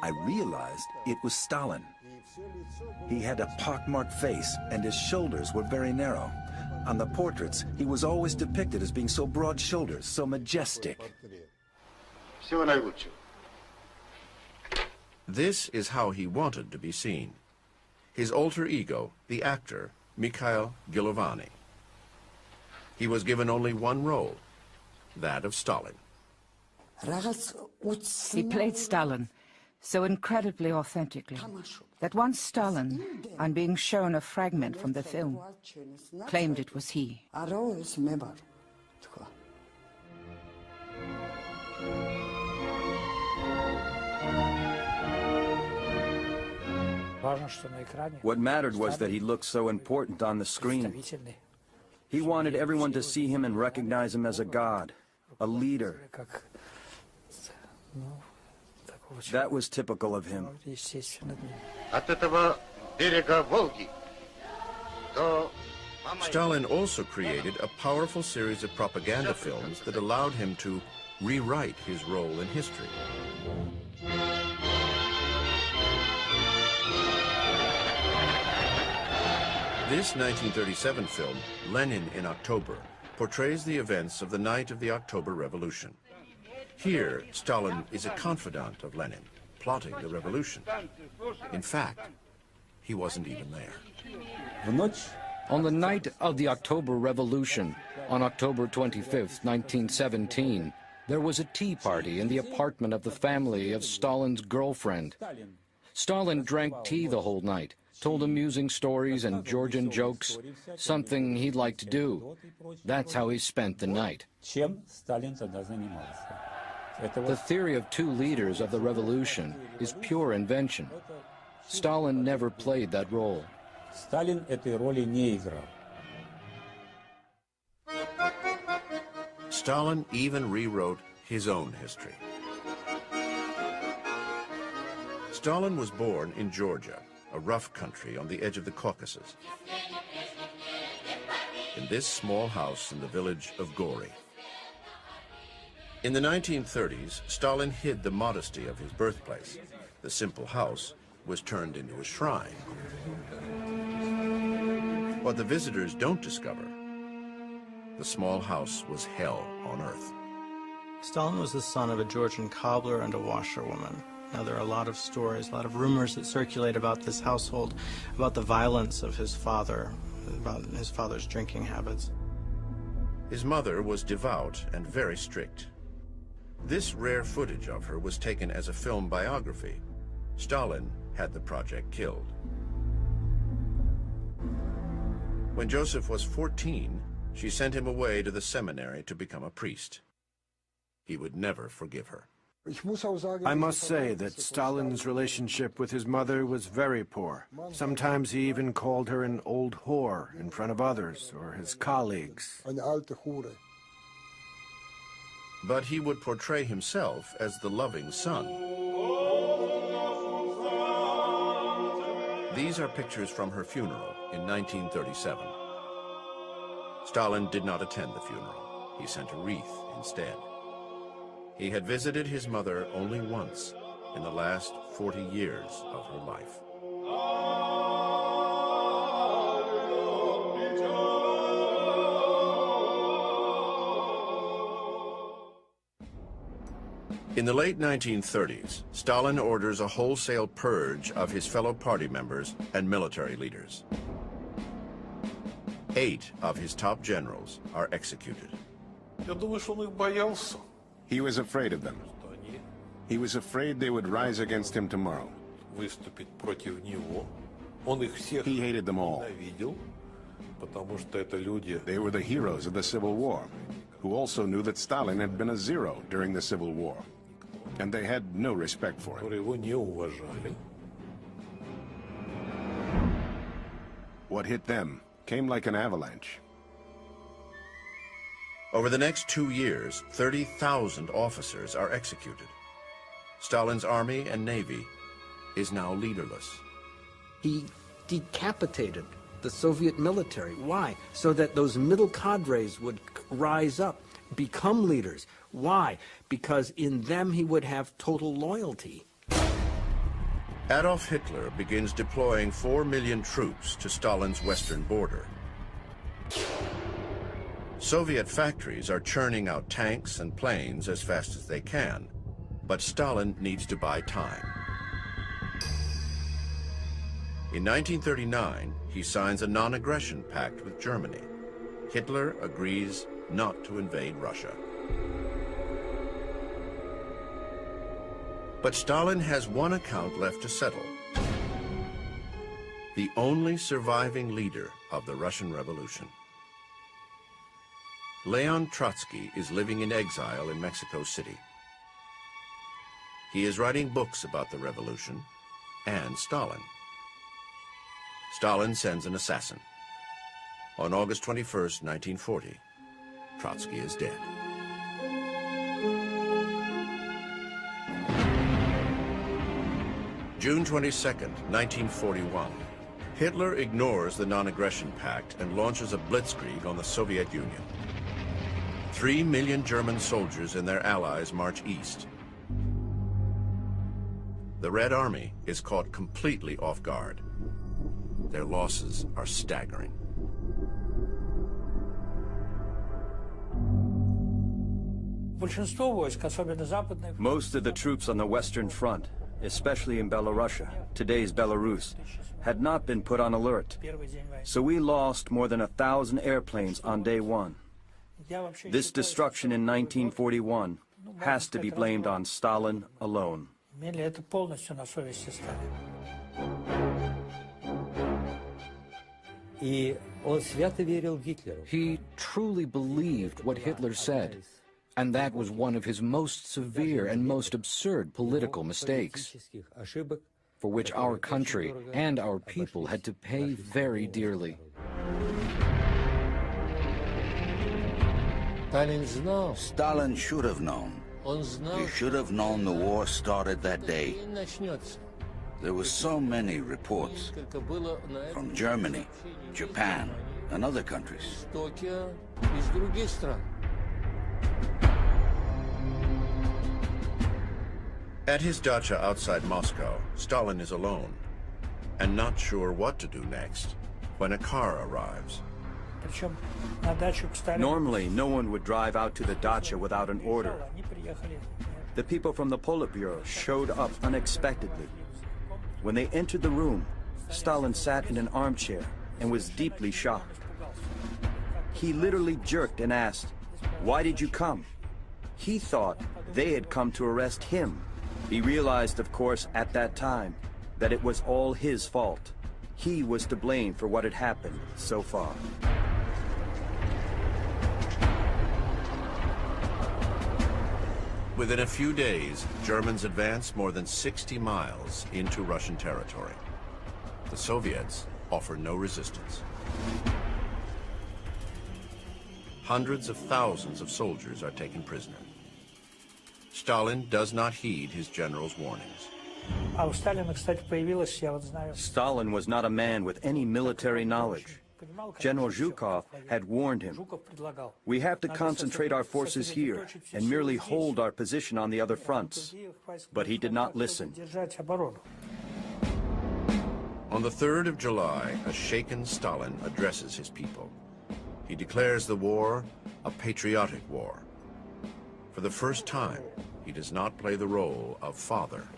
I realized it was Stalin. He had a pockmarked face and his shoulders were very narrow. On the portraits, he was always depicted as being so broad-shouldered, so majestic. Всего наилучшего. This is how he wanted to be seen. His alter ego, the actor, Mikhail Gilovani. He was given only one role, that of Stalin. He played Stalin so incredibly authentically that once Stalin, on being shown a fragment from the film, claimed it was he. What mattered was that he looked so important on the screen. He wanted everyone to see him and recognize him as a god, a leader. That was typical of him. Stalin also created a powerful series of propaganda films that allowed him to rewrite his role in history. This 1937 film, Lenin in October, portrays the events of the night of the October Revolution. Here, Stalin is a confidant of Lenin, plotting the revolution. In fact, he wasn't even there. On the night of the October Revolution, on October 25th, 1917, there was a tea party in the apartment of the family of Stalin's girlfriend. Stalin drank tea the whole night, told amusing stories and Georgian jokes, something he'd like to do. That's how he spent the night. The theory of two leaders of the revolution is pure invention. Stalin never played that role. Stalin even rewrote his own history. Stalin was born in Georgia, a rough country on the edge of the Caucasus, in this small house in the village of Gori. In the 1930s, Stalin hid the modesty of his birthplace. The simple house was turned into a shrine. What the visitors don't discover, the small house was hell on earth. Stalin was the son of a Georgian cobbler and a washerwoman. Now, there are a lot of stories, a lot of rumors that circulate about this household, about the violence of his father, about his father's drinking habits. His mother was devout and very strict. This rare footage of her was taken as a film biography. Stalin had the project killed. When Joshep was 14, she sent him away to the seminary to become a priest. He would never forgive her. I must say that Stalin's relationship with his mother was very poor. Sometimes he even called her an old whore in front of others or his colleagues. But he would portray himself as the loving son. These are pictures from her funeral in 1937. Stalin did not attend the funeral. He sent a wreath instead. He had visited his mother only once in the last 40 years of her life. In the late 1930s, Stalin orders a wholesale purge of his fellow party members and military leaders. 8 of his top generals are executed. He was afraid of them. He was afraid they would rise against him tomorrow. He hated them all. They were the heroes of the Civil War, who also knew that Stalin had been a zero during the Civil War, and they had no respect for him. What hit them came like an avalanche. Over the next 2 years, 30,000 officers are executed. Stalin's army and navy is now leaderless. He decapitated the Soviet military. Why? So that those middle cadres would rise up, become leaders. Why? Because in them he would have total loyalty. Adolf Hitler begins deploying 4 million troops to Stalin's western border. Soviet factories are churning out tanks and planes as fast as they can, but Stalin needs to buy time. In 1939, he signs a non-aggression pact with Germany. Hitler agrees not to invade Russia. But Stalin has one account left to settle. The only surviving leader of the Russian Revolution. Leon Trotsky is living in exile in Mexico City. He is writing books about the revolution and Stalin. Stalin sends an assassin. On August 21st, 1940, Trotsky is dead. June 22nd, 1941. Hitler ignores the non-aggression pact and launches a blitzkrieg on the Soviet Union. 3 million German soldiers and their allies march east. The Red Army is caught completely off guard. Their losses are staggering. Most of the troops on the Western Front, especially in Belarusia, today's Belarus, had not been put on alert. So we lost more than 1,000 airplanes on day one. This destruction in 1941 has to be blamed on Stalin alone. He truly believed what Hitler said, and that was one of his most severe and most absurd political mistakes, for which our country and our people had to pay very dearly. Stalin should have known. He should have known the war started that day. There were so many reports from Germany, Japan, and other countries. At his dacha outside Moscow, Stalin is alone and not sure what to do next when a car arrives. Normally, no one would drive out to the dacha without an order. The people from the Politburo showed up unexpectedly. When they entered the room, Stalin sat in an armchair and was deeply shocked. He literally jerked and asked, "Why did you come?" He thought they had come to arrest him. He realized, of course, at that time, that it was all his fault. He was to blame for what had happened so far. Within a few days, Germans advance more than 60 miles into Russian territory. The Soviets offer no resistance. Hundreds of thousands of soldiers are taken prisoner. Stalin does not heed his general's warnings. Stalin was not a man with any military knowledge. General Zhukov had warned him, "We have to concentrate our forces here and merely hold our position on the other fronts." But he did not listen. On the 3rd of July, a shaken Stalin addresses his people. He declares the war a patriotic war. For the first time, he does not play the role of father.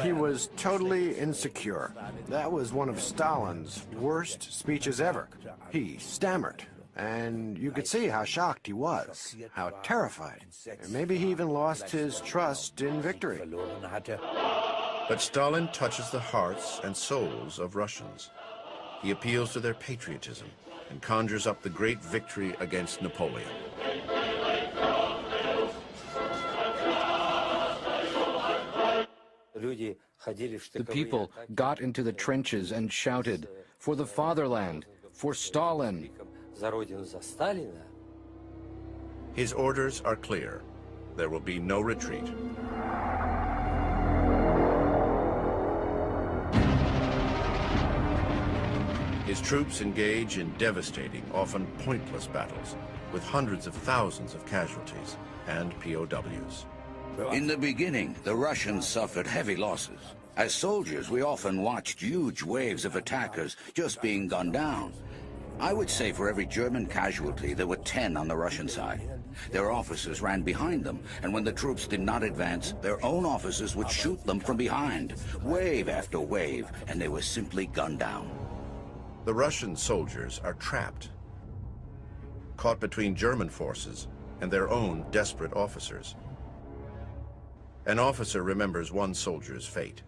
He was totally insecure. That was one of Stalin's worst speeches ever. He stammered, and you could see how shocked he was, how terrified. Maybe he even lost his trust in victory. But Stalin touches the hearts and souls of Russians. He appeals to their patriotism and conjures up the great victory against Napoleon. The people got into the trenches and shouted, "For the fatherland, for Stalin." His orders are clear. There will be no retreat. His troops engage in devastating, often pointless battles, with hundreds of thousands of casualties and POWs. In the beginning, the Russians suffered heavy losses. As soldiers, we often watched huge waves of attackers just being gunned down. I would say for every German casualty, there were 10 on the Russian side. Their officers ran behind them, and when the troops did not advance, their own officers would shoot them from behind, wave after wave, and they were simply gunned down. The Russian soldiers are trapped, caught between German forces and their own desperate officers. An officer remembers one soldier's fate.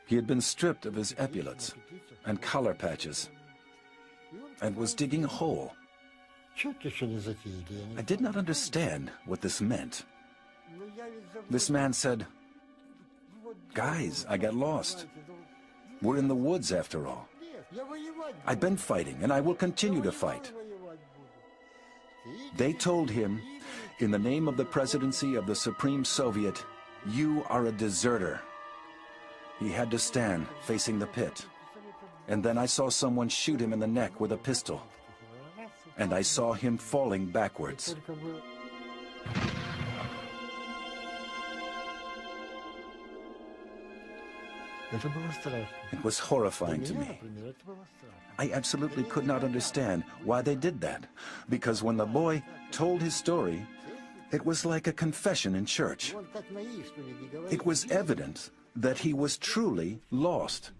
He had been stripped of his epaulets and collar patches and was digging a hole. I did not understand what this meant. This man said, "Guys, I got lost. We're in the woods after all. I've been fighting and I will continue to fight." They told him, "In the name of the presidency of the Supreme Soviet, you are a deserter." He had to stand facing the pit. And then I saw someone shoot him in the neck with a pistol. And I saw him falling backwards. It was horrifying to me. I absolutely could not understand why they did that, because when the boy told his story, it was like a confession in church. It was evident that he was truly lost.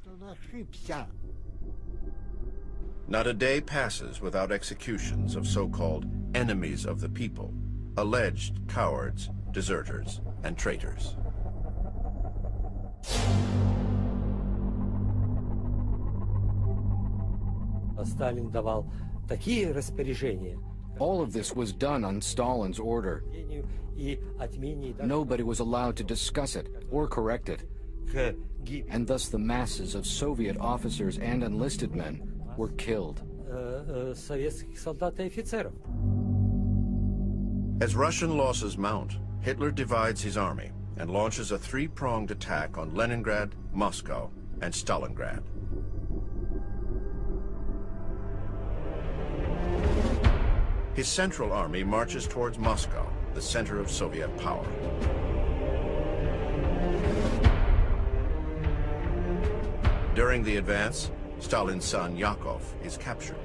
Not a day passes without executions of so-called enemies of the people, alleged cowards, deserters, and traitors. Stalin давал такие распоряжения. All of this was done on Stalin's order. Nobody was allowed to discuss it or correct it. And thus the masses of Soviet officers and enlisted men were killed. Советских солдат и офицеров. As Russian losses mount, Hitler divides his army and launches a three-pronged attack on Leningrad, Moscow, and Stalingrad. His Central Army marches towards Moscow, the center of Soviet power. During the advance, Stalin's son Yakov is captured.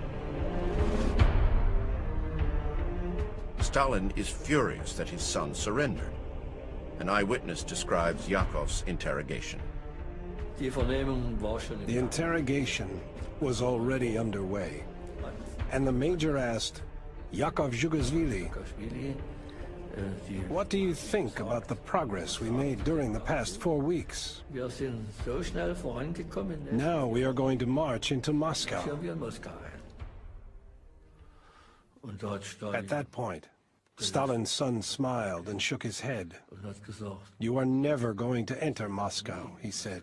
Stalin is furious that his son surrendered. An eyewitness describes Yakov's interrogation. The interrogation was already underway, and the major asked, "Yakov Zhugashvili, what do you think about the progress we made during the past 4 weeks? Now we are going to march into Moscow." At that point, Stalin's son smiled and shook his head. "You are never going to enter Moscow," he said.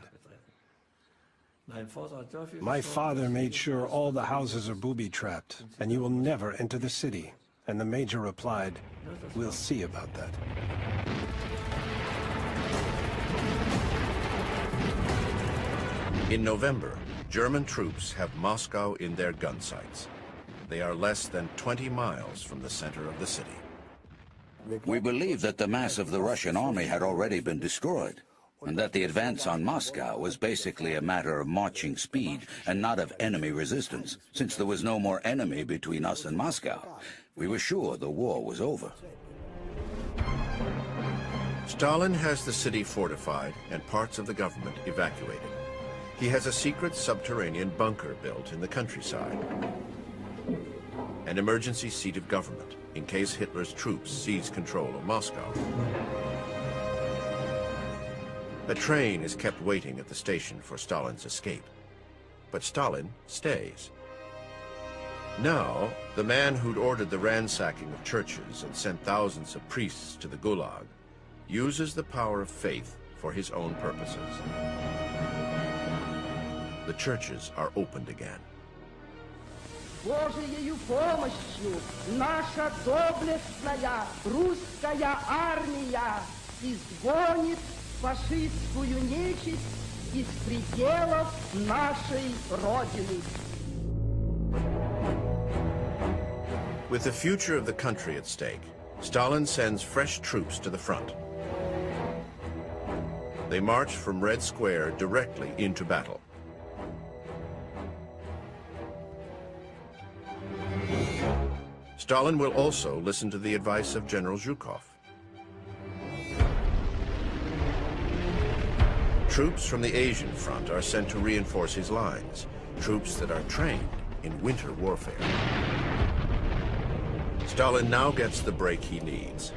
"My father made sure all the houses are booby-trapped, and you will never enter the city." And the major replied, "We'll see about that." In November, German troops have Moscow in their gun sights. They are less than 20 miles from the center of the city. We believe that the mass of the Russian army had already been destroyed, and that the advance on Moscow was basically a matter of marching speed and not of enemy resistance, since there was no more enemy between us and Moscow. We were sure the war was over. Stalin has the city fortified and parts of the government evacuated. He has a secret subterranean bunker built in the countryside. An emergency seat of government in case Hitler's troops seize control of Moscow. A train is kept waiting at the station for Stalin's escape. But Stalin stays. Now, the man who'd ordered the ransacking of churches and sent thousands of priests to the Gulag uses the power of faith for his own purposes. The churches are opened again. Божиею помощью наша доблестная русская армия изгонит фашистскую нечисть из пределов нашей Родины. With the future of the country at stake, Stalin sends fresh troops to the front. They march from Red Square directly into battle. Stalin will also listen to the advice of General Zhukov. Troops from the Asian front are sent to reinforce his lines, troops that are trained in winter warfare. Stalin now gets the break he needs.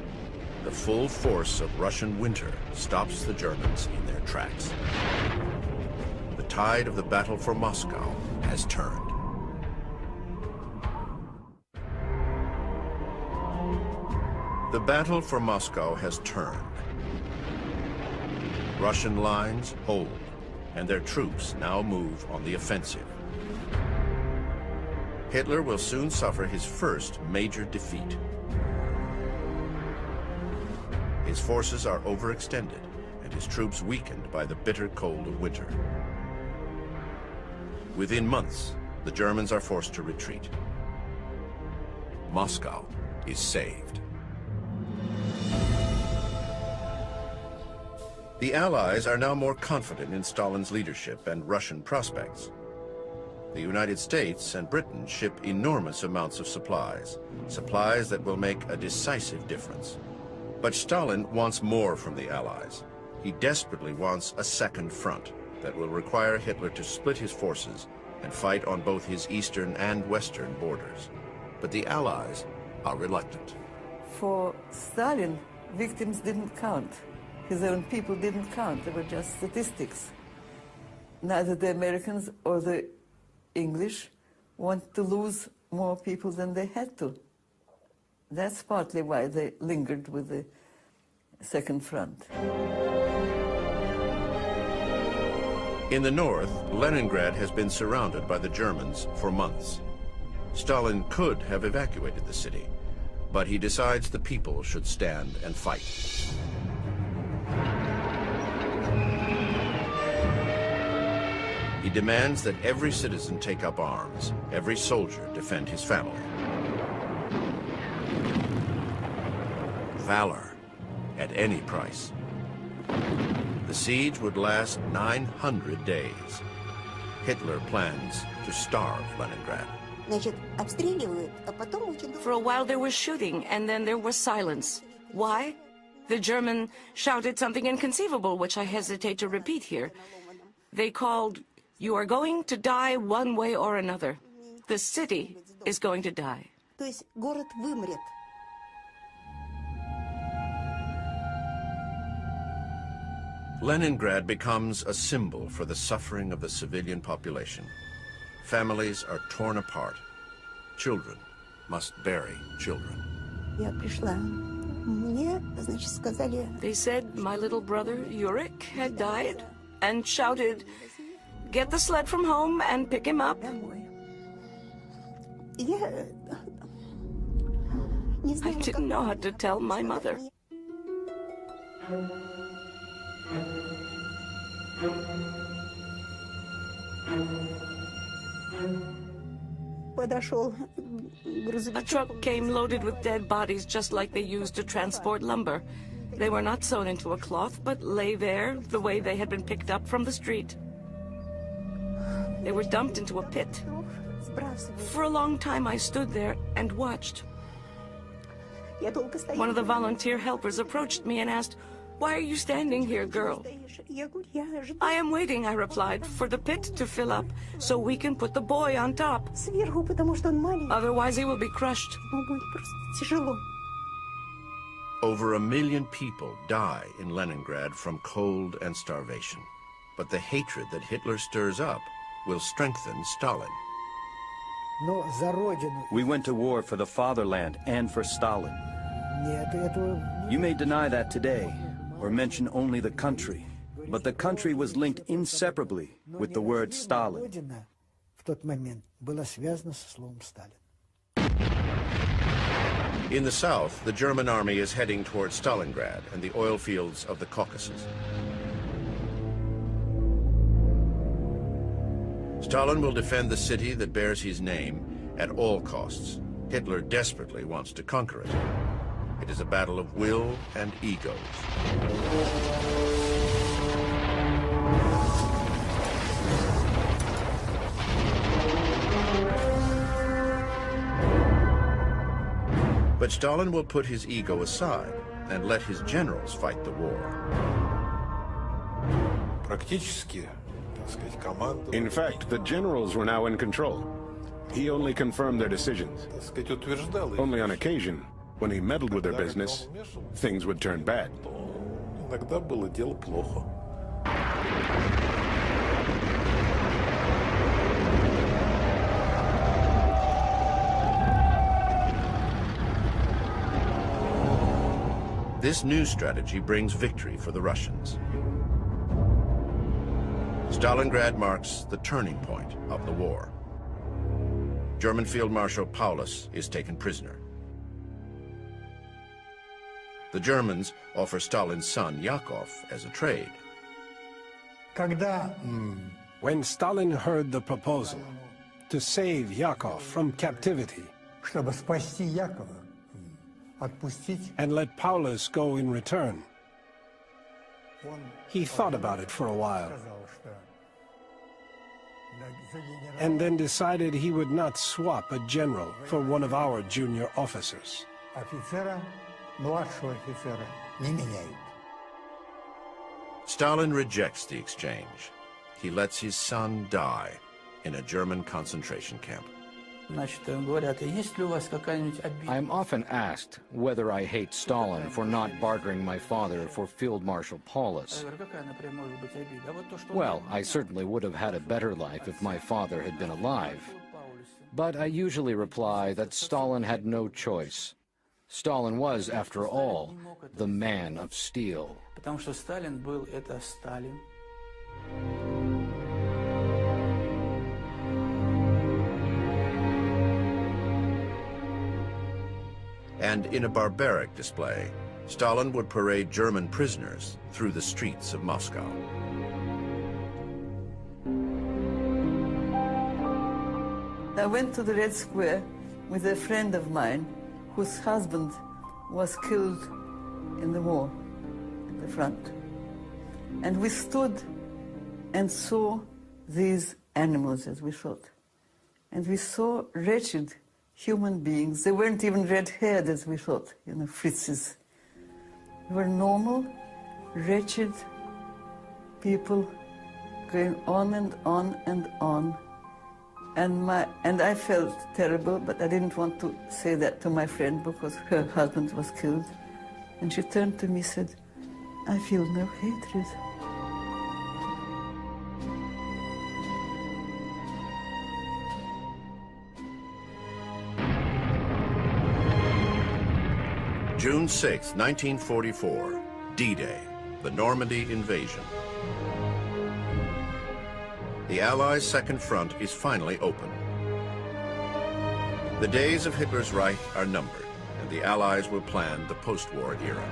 The full force of Russian winter stops the Germans in their tracks. The tide of the battle for Moscow has turned. The battle for Moscow has turned. Russian lines hold, and their troops now move on the offensive. Hitler will soon suffer his first major defeat. His forces are overextended, and his troops weakened by the bitter cold of winter. Within months, the Germans are forced to retreat. Moscow is saved. The Allies are now more confident in Stalin's leadership and Russian prospects. The United States and Britain ship enormous amounts of supplies, supplies that will make a decisive difference. But Stalin wants more from the Allies. He desperately wants a second front that will require Hitler to split his forces and fight on both his eastern and western borders. But the Allies are reluctant. For Stalin, victims didn't count. His own people didn't count. They were just statistics. Neither the Americans or the English want to lose more people than they had to. That's partly why they lingered with the Second Front. In the north, Leningrad has been surrounded by the Germans for months. Stalin could have evacuated the city, but he decides the people should stand and fight. He demands that every citizen take up arms, every soldier defend his family. Valor at any price. The siege would last 900 days. Hitler plans to starve Leningrad. For a while there was shooting, and then there was silence. Why? The German shouted something inconceivable, which I hesitate to repeat here. They called, "You are going to die one way or another. The city is going to die." Leningrad becomes a symbol for the suffering of the civilian population. Families are torn apart. Children must bury children. They said my little brother, Yurik, had died, and shouted, "Get the sled from home and pick him up." I didn't know how to tell my mother. A truck came loaded with dead bodies just like they used to transport lumber. They were not sewn into a cloth, but lay there the way they had been picked up from the street. They were dumped into a pit. For a long time I stood there and watched. One of the volunteer helpers approached me and asked, "Why are you standing here, girl?" "I am waiting," I replied, "for the pit to fill up so we can put the boy on top. Otherwise he will be crushed." Over 1 million people die in Leningrad from cold and starvation. But the hatred that Hitler stirs up will strengthen Stalin. We went to war for the fatherland and for Stalin. You may deny that today, or mention only the country, but the country was linked inseparably with the word Stalin. In the south, the German army is heading towards Stalingrad and the oil fields of the Caucasus. Stalin will defend the city that bears his name at all costs. Hitler desperately wants to conquer it. It is a battle of will and egos. But Stalin will put his ego aside and let his generals fight the war. In fact, the generals were now in control. He only confirmed their decisions. Only on occasion, when he meddled with their business, things would turn bad. This new strategy brings victory for the Russians. Stalingrad marks the turning point of the war. German Field Marshal Paulus is taken prisoner. The Germans offer Stalin's son Yakov as a trade. When Stalin heard the proposal to save Yakov from captivity and let Paulus go in return, he thought about it for a while and then decided he would not swap a general for one of our junior officers. Stalin rejects the exchange. He lets his son die in a German concentration camp. I'm often asked whether I hate Stalin for not bartering my father for Field Marshal Paulus. Well, I certainly would have had a better life if my father had been alive. But I usually reply that Stalin had no choice. Stalin was, after all, the man of steel. And in a barbaric display, Stalin would parade German prisoners through the streets of Moscow. I went to the Red Square with a friend of mine whose husband was killed in the war at the front. And we stood and saw these animals, as we thought. And we saw wretched human beings. They weren't even red-haired, as we thought, you know, Fritzes. They were normal, wretched people going on and on and on. And I felt terrible, but I didn't want to say that to my friend because her husband was killed. And she turned to me and said, "I feel no hatred." June 6, 1944, D-Day, the Normandy invasion. The Allies' second front is finally open. The days of Hitler's Reich are numbered, and the Allies will plan the post-war era.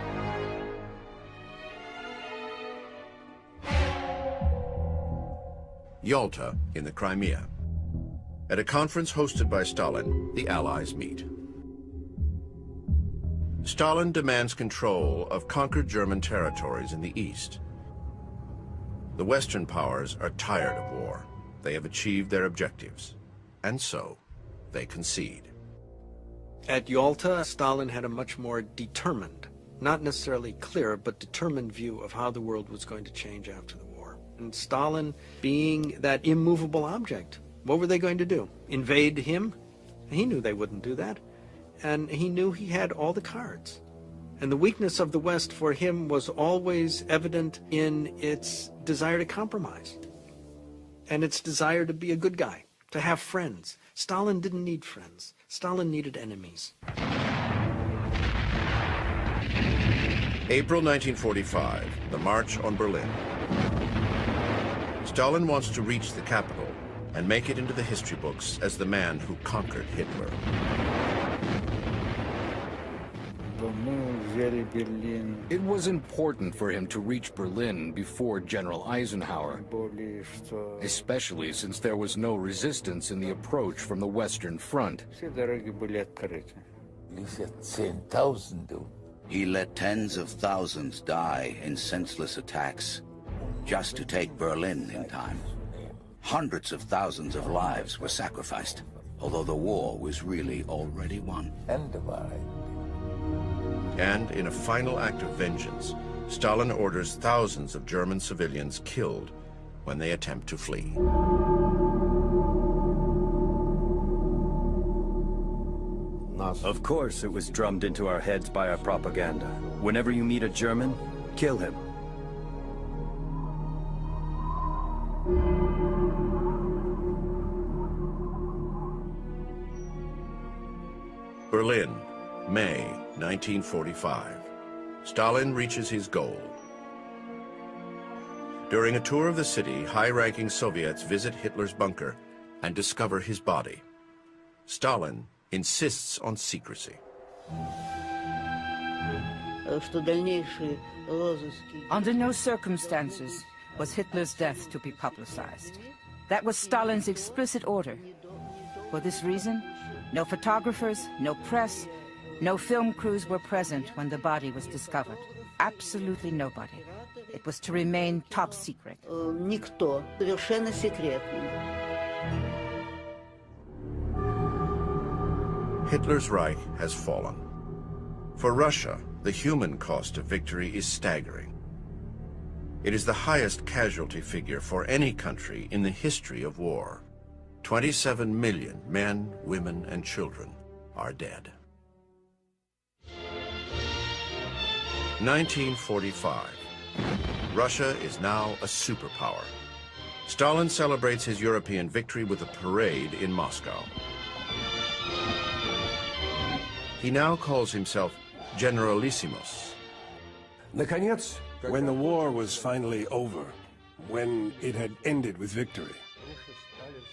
Yalta in the Crimea. At a conference hosted by Stalin, the Allies meet. Stalin demands control of conquered German territories in the east. The Western powers are tired of war. They have achieved their objectives, and so they concede. At Yalta, Stalin had a much more determined, not necessarily clear, but determined view of how the world was going to change after the war. And Stalin, being that immovable object, what were they going to do? Invade him? He knew they wouldn't do that. And he knew he had all the cards. And the weakness of the West for him was always evident in its desire to compromise and its desire to be a good guy, to have friends. Stalin didn't need friends. Stalin needed enemies. April 1945, the March on Berlin. Stalin wants to reach the capital and make it into the history books as the man who conquered Hitler. It was important for him to reach Berlin before General Eisenhower, especially since there was no resistance in the approach from the Western Front. He let tens of thousands die in senseless attacks just to take Berlin in time. Hundreds of thousands of lives were sacrificed, although the war was really already won. And in a final act of vengeance, Stalin orders thousands of German civilians killed when they attempt to flee. Of course it was drummed into our heads by our propaganda. Whenever you meet a German, kill him. Berlin, May 1945. Stalin reaches his goal. During a tour of the city, high-ranking Soviets visit Hitler's bunker and discover his body. Stalin insists on secrecy. Under no circumstances was Hitler's death to be publicized. That was Stalin's explicit order. For this reason, no photographers, no press, no film crews were present when the body was discovered. Absolutely nobody. It was to remain top secret. Никто. Совершенно секретно. Hitler's Reich has fallen. For Russia, the human cost of victory is staggering. It is the highest casualty figure for any country in the history of war. 27 million men, women, and children are dead. 1945. Russia is now a superpower. Stalin celebrates his European victory with a parade in Moscow. He now calls himself Generalissimus. Наконец, when the war was finally over, when it had ended with victory,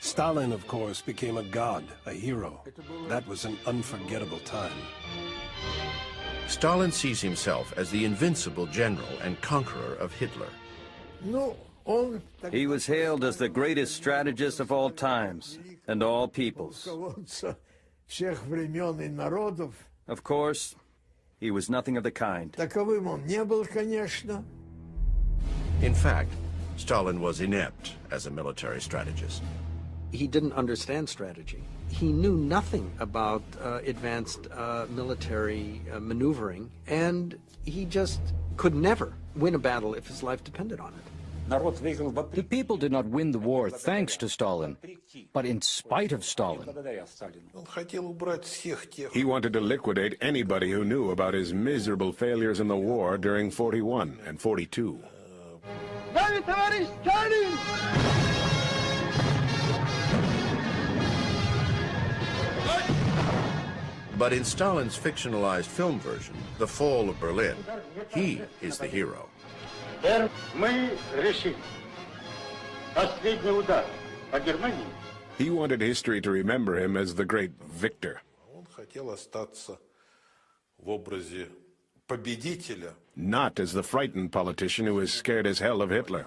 Stalin, of course, became a god, a hero. That was an unforgettable time. Stalin sees himself as the invincible general and conqueror of Hitler. He was hailed as the greatest strategist of all times and all peoples. Of course, he was nothing of the kind. In fact, Stalin was inept as a military strategist. He didn't understand strategy. He knew nothing about advanced military maneuvering, and he just could never win a battle if his life depended on it. The people did not win the war thanks to Stalin, but in spite of Stalin. He wanted to liquidate anybody who knew about his miserable failures in the war during 41 and 42. But in Stalin's fictionalized film version, The Fall of Berlin, he is the hero. He wanted history to remember him as the great victor. Not as the frightened politician who was scared as hell of Hitler.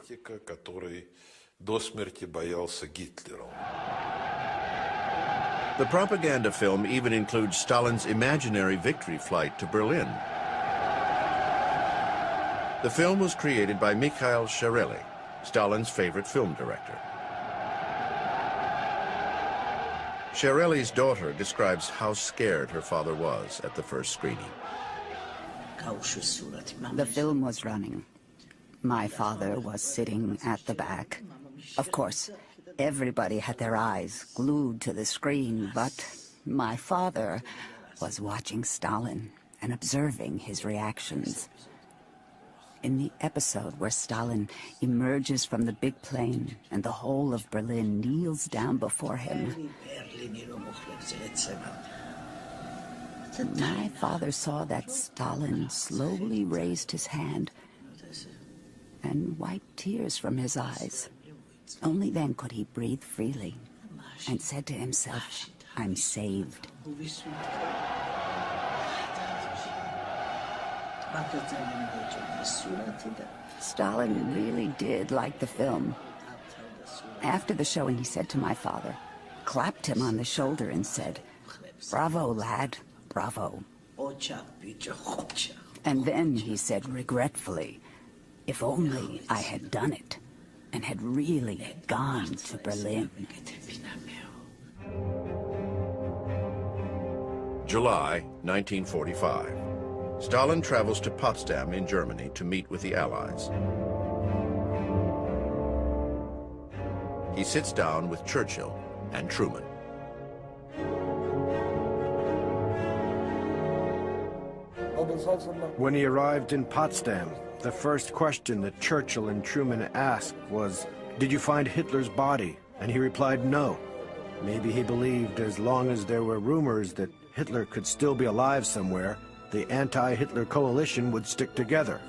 The propaganda film even includes Stalin's imaginary victory flight to Berlin. The film was created by Mikhail Sharely, Stalin's favorite film director. Sharely's daughter describes how scared her father was at the first screening. The film was running. My father was sitting at the back. Of course, everybody had their eyes glued to the screen, but my father was watching Stalin and observing his reactions. In the episode where Stalin emerges from the big plane and the whole of Berlin kneels down before him, my father saw that Stalin slowly raised his hand and wiped tears from his eyes. Only then could he breathe freely and said to himself, "I'm saved." Stalin really did like the film. After the showing, he said to my father, clapped him on the shoulder and said, "Bravo, lad, bravo." And then he said regretfully, "If only I had done it and had really gone to Berlin." July 1945. Stalin travels to Potsdam in Germany to meet with the Allies. He sits down with Churchill and Truman. When he arrived in Potsdam, the first question that Churchill and Truman asked was, "Did you find Hitler's body?" And he replied, "No." Maybe he believed as long as there were rumors that Hitler could still be alive somewhere, the anti-Hitler coalition would stick together.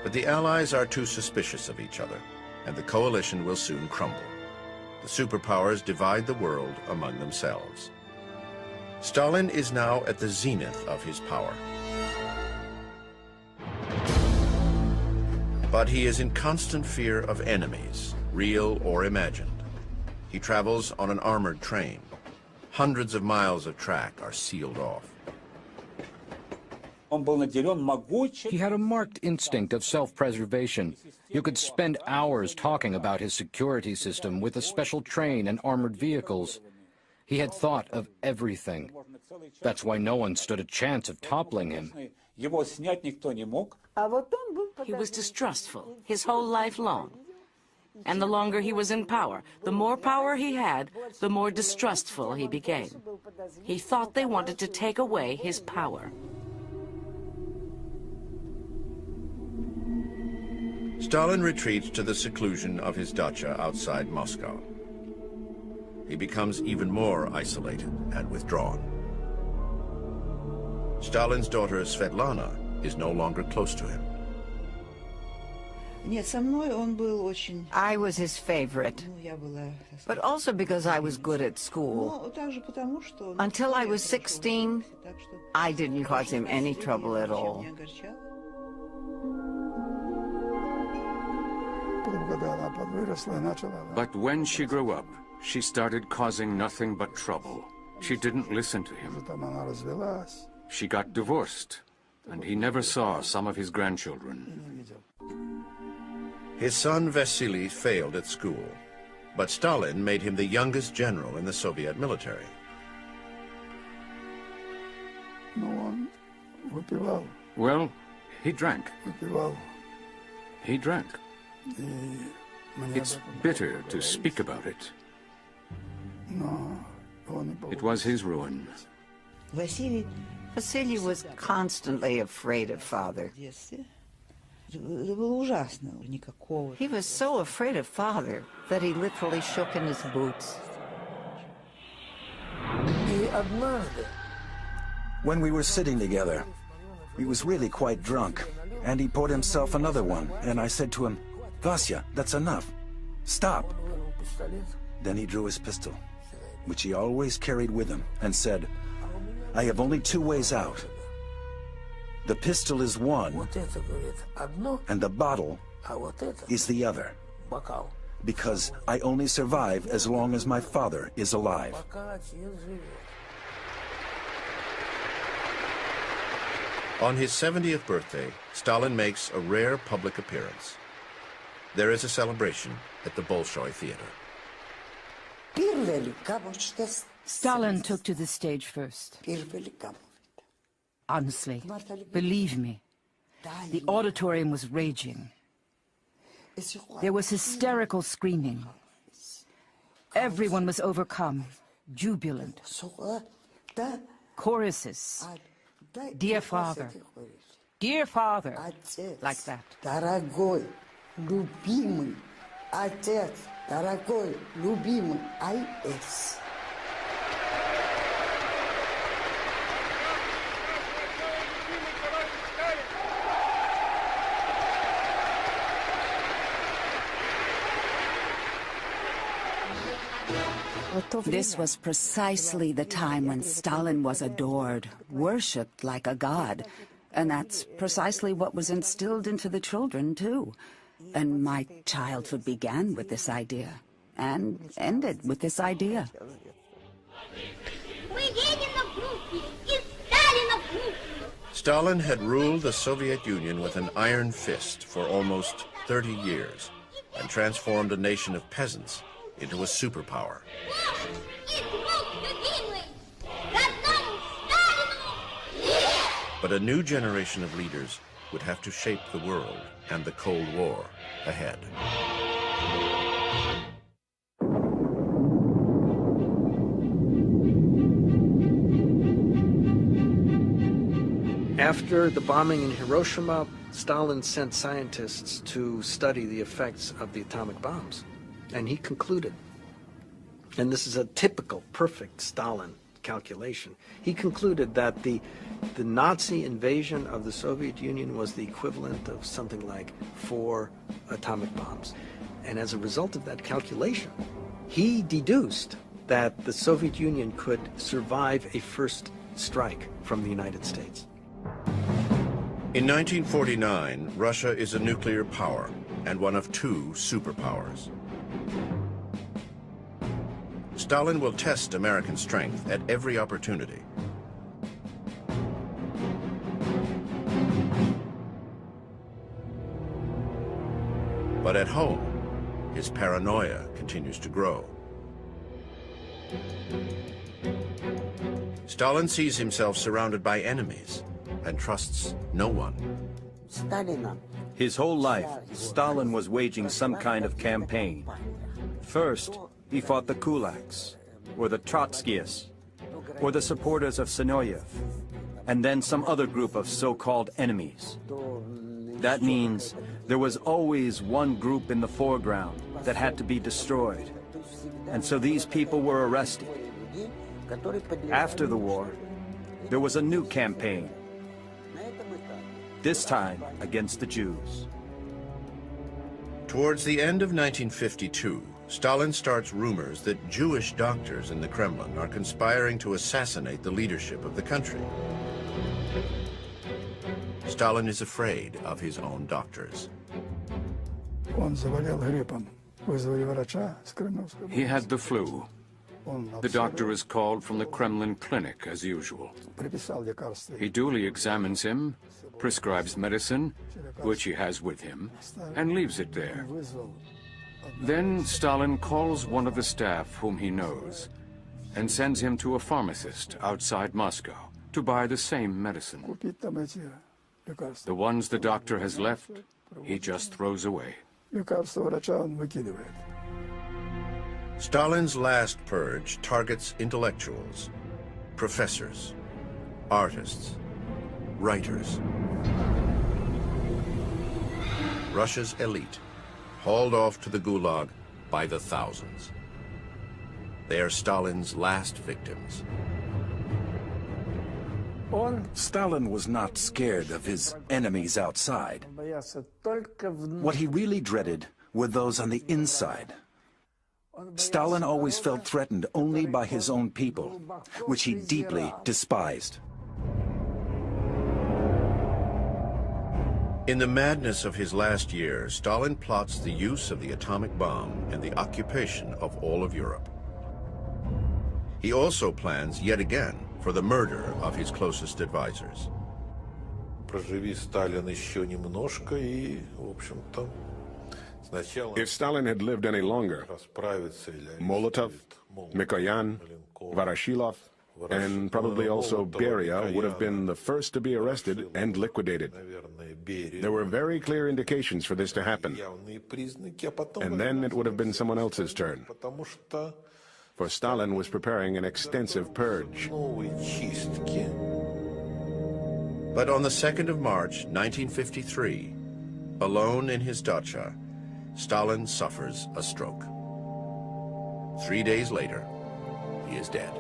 But the Allies are too suspicious of each other, and the coalition will soon crumble. The superpowers divide the world among themselves. Stalin is now at the zenith of his power. But he is in constant fear of enemies, real or imagined. He travels on an armored train. Hundreds of miles of track are sealed off. He had a marked instinct of self-preservation. You could spend hours talking about his security system with a special train and armored vehicles. He had thought of everything. That's why no one stood a chance of toppling him. He was distrustful his whole life long. And the longer he was in power, the more power he had, the more distrustful he became. He thought they wanted to take away his power. Stalin retreats to the seclusion of his dacha outside Moscow. He becomes even more isolated and withdrawn. Stalin's daughter Svetlana is no longer close to him. I was his favorite, but also because I was good at school. Until I was 16, I didn't cause him any trouble at all. But when she grew up, she started causing nothing but trouble. She didn't listen to him. She got divorced, and he never saw some of his grandchildren. His son Vasily failed at school, but Stalin made him the youngest general in the Soviet military. Well, he drank. He drank. It's bitter to speak about it. It was his ruin. Vasily was constantly afraid of Father. He was so afraid of Father that he literally shook in his boots. When we were sitting together, he was really quite drunk, and he poured himself another one, and I said to him, "Vasya, that's enough. Stop." Then he drew his pistol, which he always carried with him, and said, "I have only two ways out. The pistol is one, and the bottle is the other, because I only survive as long as my father is alive." On his 70th birthday, Stalin makes a rare public appearance. There is a celebration at the Bolshoi Theater. Stalin took to the stage first. Honestly, believe me, the auditorium was raging. There was hysterical screaming. Everyone was overcome, jubilant. Choruses, "Dear Father, dear Father," like that. Дорогой, любимый, отец, дорогой, любимый, I.S. This was precisely the time when Stalin was adored, worshipped like a god. And that's precisely what was instilled into the children, too. And my childhood began with this idea, and ended with this idea. Stalin had ruled the Soviet Union with an iron fist for almost 30 years and transformed a nation of peasants into a superpower. But a new generation of leaders would have to shape the world and the Cold War ahead. After the bombing in Hiroshima, Stalin sent scientists to study the effects of the atomic bombs. And he concluded, and this is a typical, perfect Stalin calculation, he concluded that the Nazi invasion of the Soviet Union was the equivalent of something like 4 atomic bombs. And as a result of that calculation, he deduced that the Soviet Union could survive a first strike from the United States. In 1949, Russia is a nuclear power and one of 2 superpowers. Stalin will test American strength at every opportunity. But at home, his paranoia continues to grow. Stalin sees himself surrounded by enemies and trusts no one. His whole life, Stalin was waging some kind of campaign. First, he fought the kulaks, or the Trotskyists, or the supporters of Synoev, and then some other group of so-called enemies. That means there was always one group in the foreground that had to be destroyed, and so these people were arrested. After the war, there was a new campaign, this time against the Jews. Towards the end of 1952, Stalin starts rumors that Jewish doctors in the Kremlin are conspiring to assassinate the leadership of the country. Stalin is afraid of his own doctors. He had the flu. The doctor is called from the Kremlin clinic, as usual. He duly examines him, prescribes medicine, which he has with him, and leaves it there. Then Stalin calls one of the staff whom he knows and sends him to a pharmacist outside Moscow to buy the same medicine. The ones the doctor has left, he just throws away. Stalin's last purge targets intellectuals, professors, artists, writers. Russia's elite, hauled off to the Gulag by the thousands. They are Stalin's last victims. Stalin was not scared of his enemies outside. What he really dreaded were those on the inside. Stalin always felt threatened only by his own people, which he deeply despised. In the madness of his last year, Stalin plots the use of the atomic bomb and the occupation of all of Europe. He also plans, yet again, for the murder of his closest advisors. If Stalin had lived any longer, Molotov, Mikoyan, Voroshilov, and probably also Beria would have been the first to be arrested and liquidated. There were very clear indications for this to happen. And then it would have been someone else's turn. For Stalin was preparing an extensive purge. But on the 2nd of March, 1953, alone in his dacha, Stalin suffers a stroke. 3 days later, he is dead.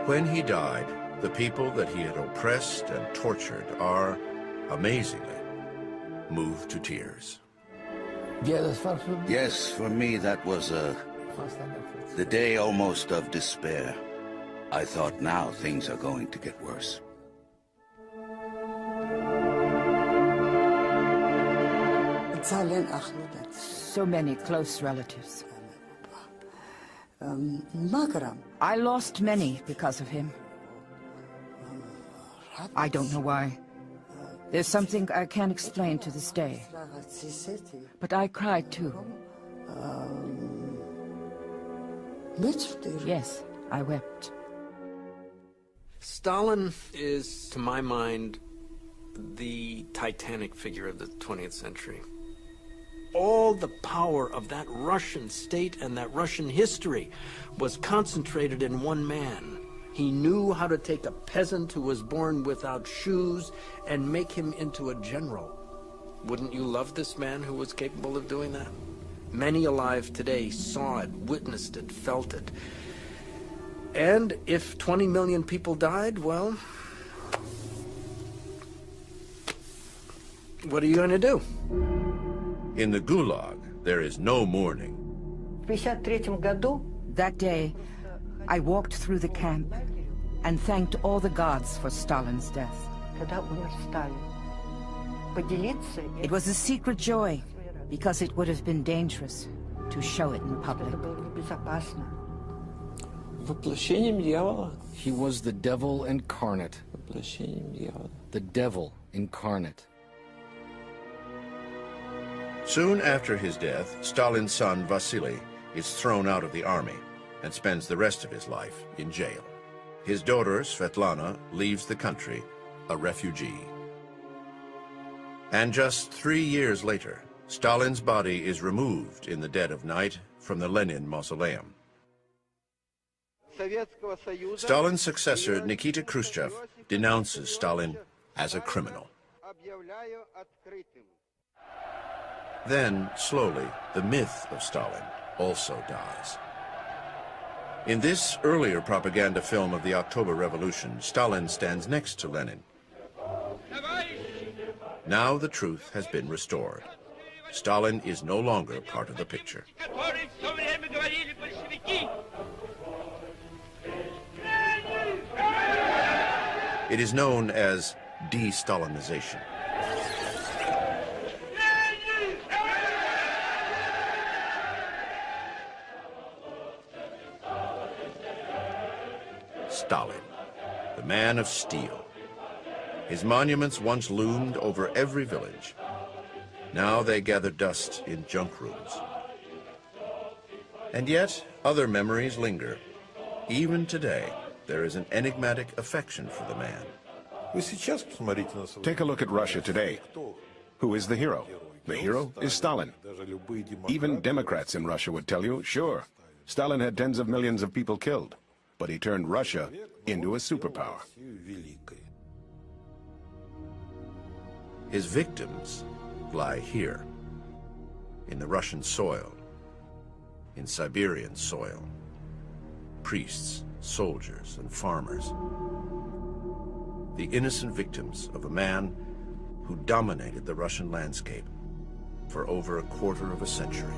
When he died, the people that he had oppressed and tortured are, amazingly, moved to tears. Yes, for me that was the day almost of despair. I thought now things are going to get worse. So many close relatives. I lost many because of him. I don't know why. There's something I can't explain to this day. But I cried too. Yes, I wept. Stalin is, to my mind, the titanic figure of the 20th century. All the power of that Russian state and that Russian history was concentrated in one man. He knew how to take a peasant who was born without shoes and make him into a general. Wouldn't you love this man who was capable of doing that? Many alive today saw it, witnessed it, felt it. And if 20 million people died, well, what are you going to do? In the Gulag, there is no mourning. That day, I walked through the camp and thanked all the gods for Stalin's death. It was a secret joy, because it would have been dangerous to show it in public. He was the devil incarnate. The devil incarnate. Soon after his death, Stalin's son Vasily is thrown out of the army and spends the rest of his life in jail. His daughter, Svetlana, leaves the country, a refugee. And just 3 years later, Stalin's body is removed in the dead of night from the Lenin mausoleum. Stalin's successor, Nikita Khrushchev, denounces Stalin as a criminal. Then, slowly, the myth of Stalin also dies. In this earlier propaganda film of the October Revolution, Stalin stands next to Lenin. Now the truth has been restored. Stalin is no longer part of the picture. It is known as de-Stalinization. Stalin, the man of steel. His monuments once loomed over every village. Now they gather dust in junk rooms. And yet, other memories linger. Even today, there is an enigmatic affection for the man. Take a look at Russia today. Who is the hero? The hero is Stalin. Even Democrats in Russia would tell you, sure, Stalin had tens of millions of people killed, but he turned Russia into a superpower. His victims lie here, in the Russian soil, in Siberian soil. Priests, soldiers, and farmers. The innocent victims of a man who dominated the Russian landscape for over a quarter of a century.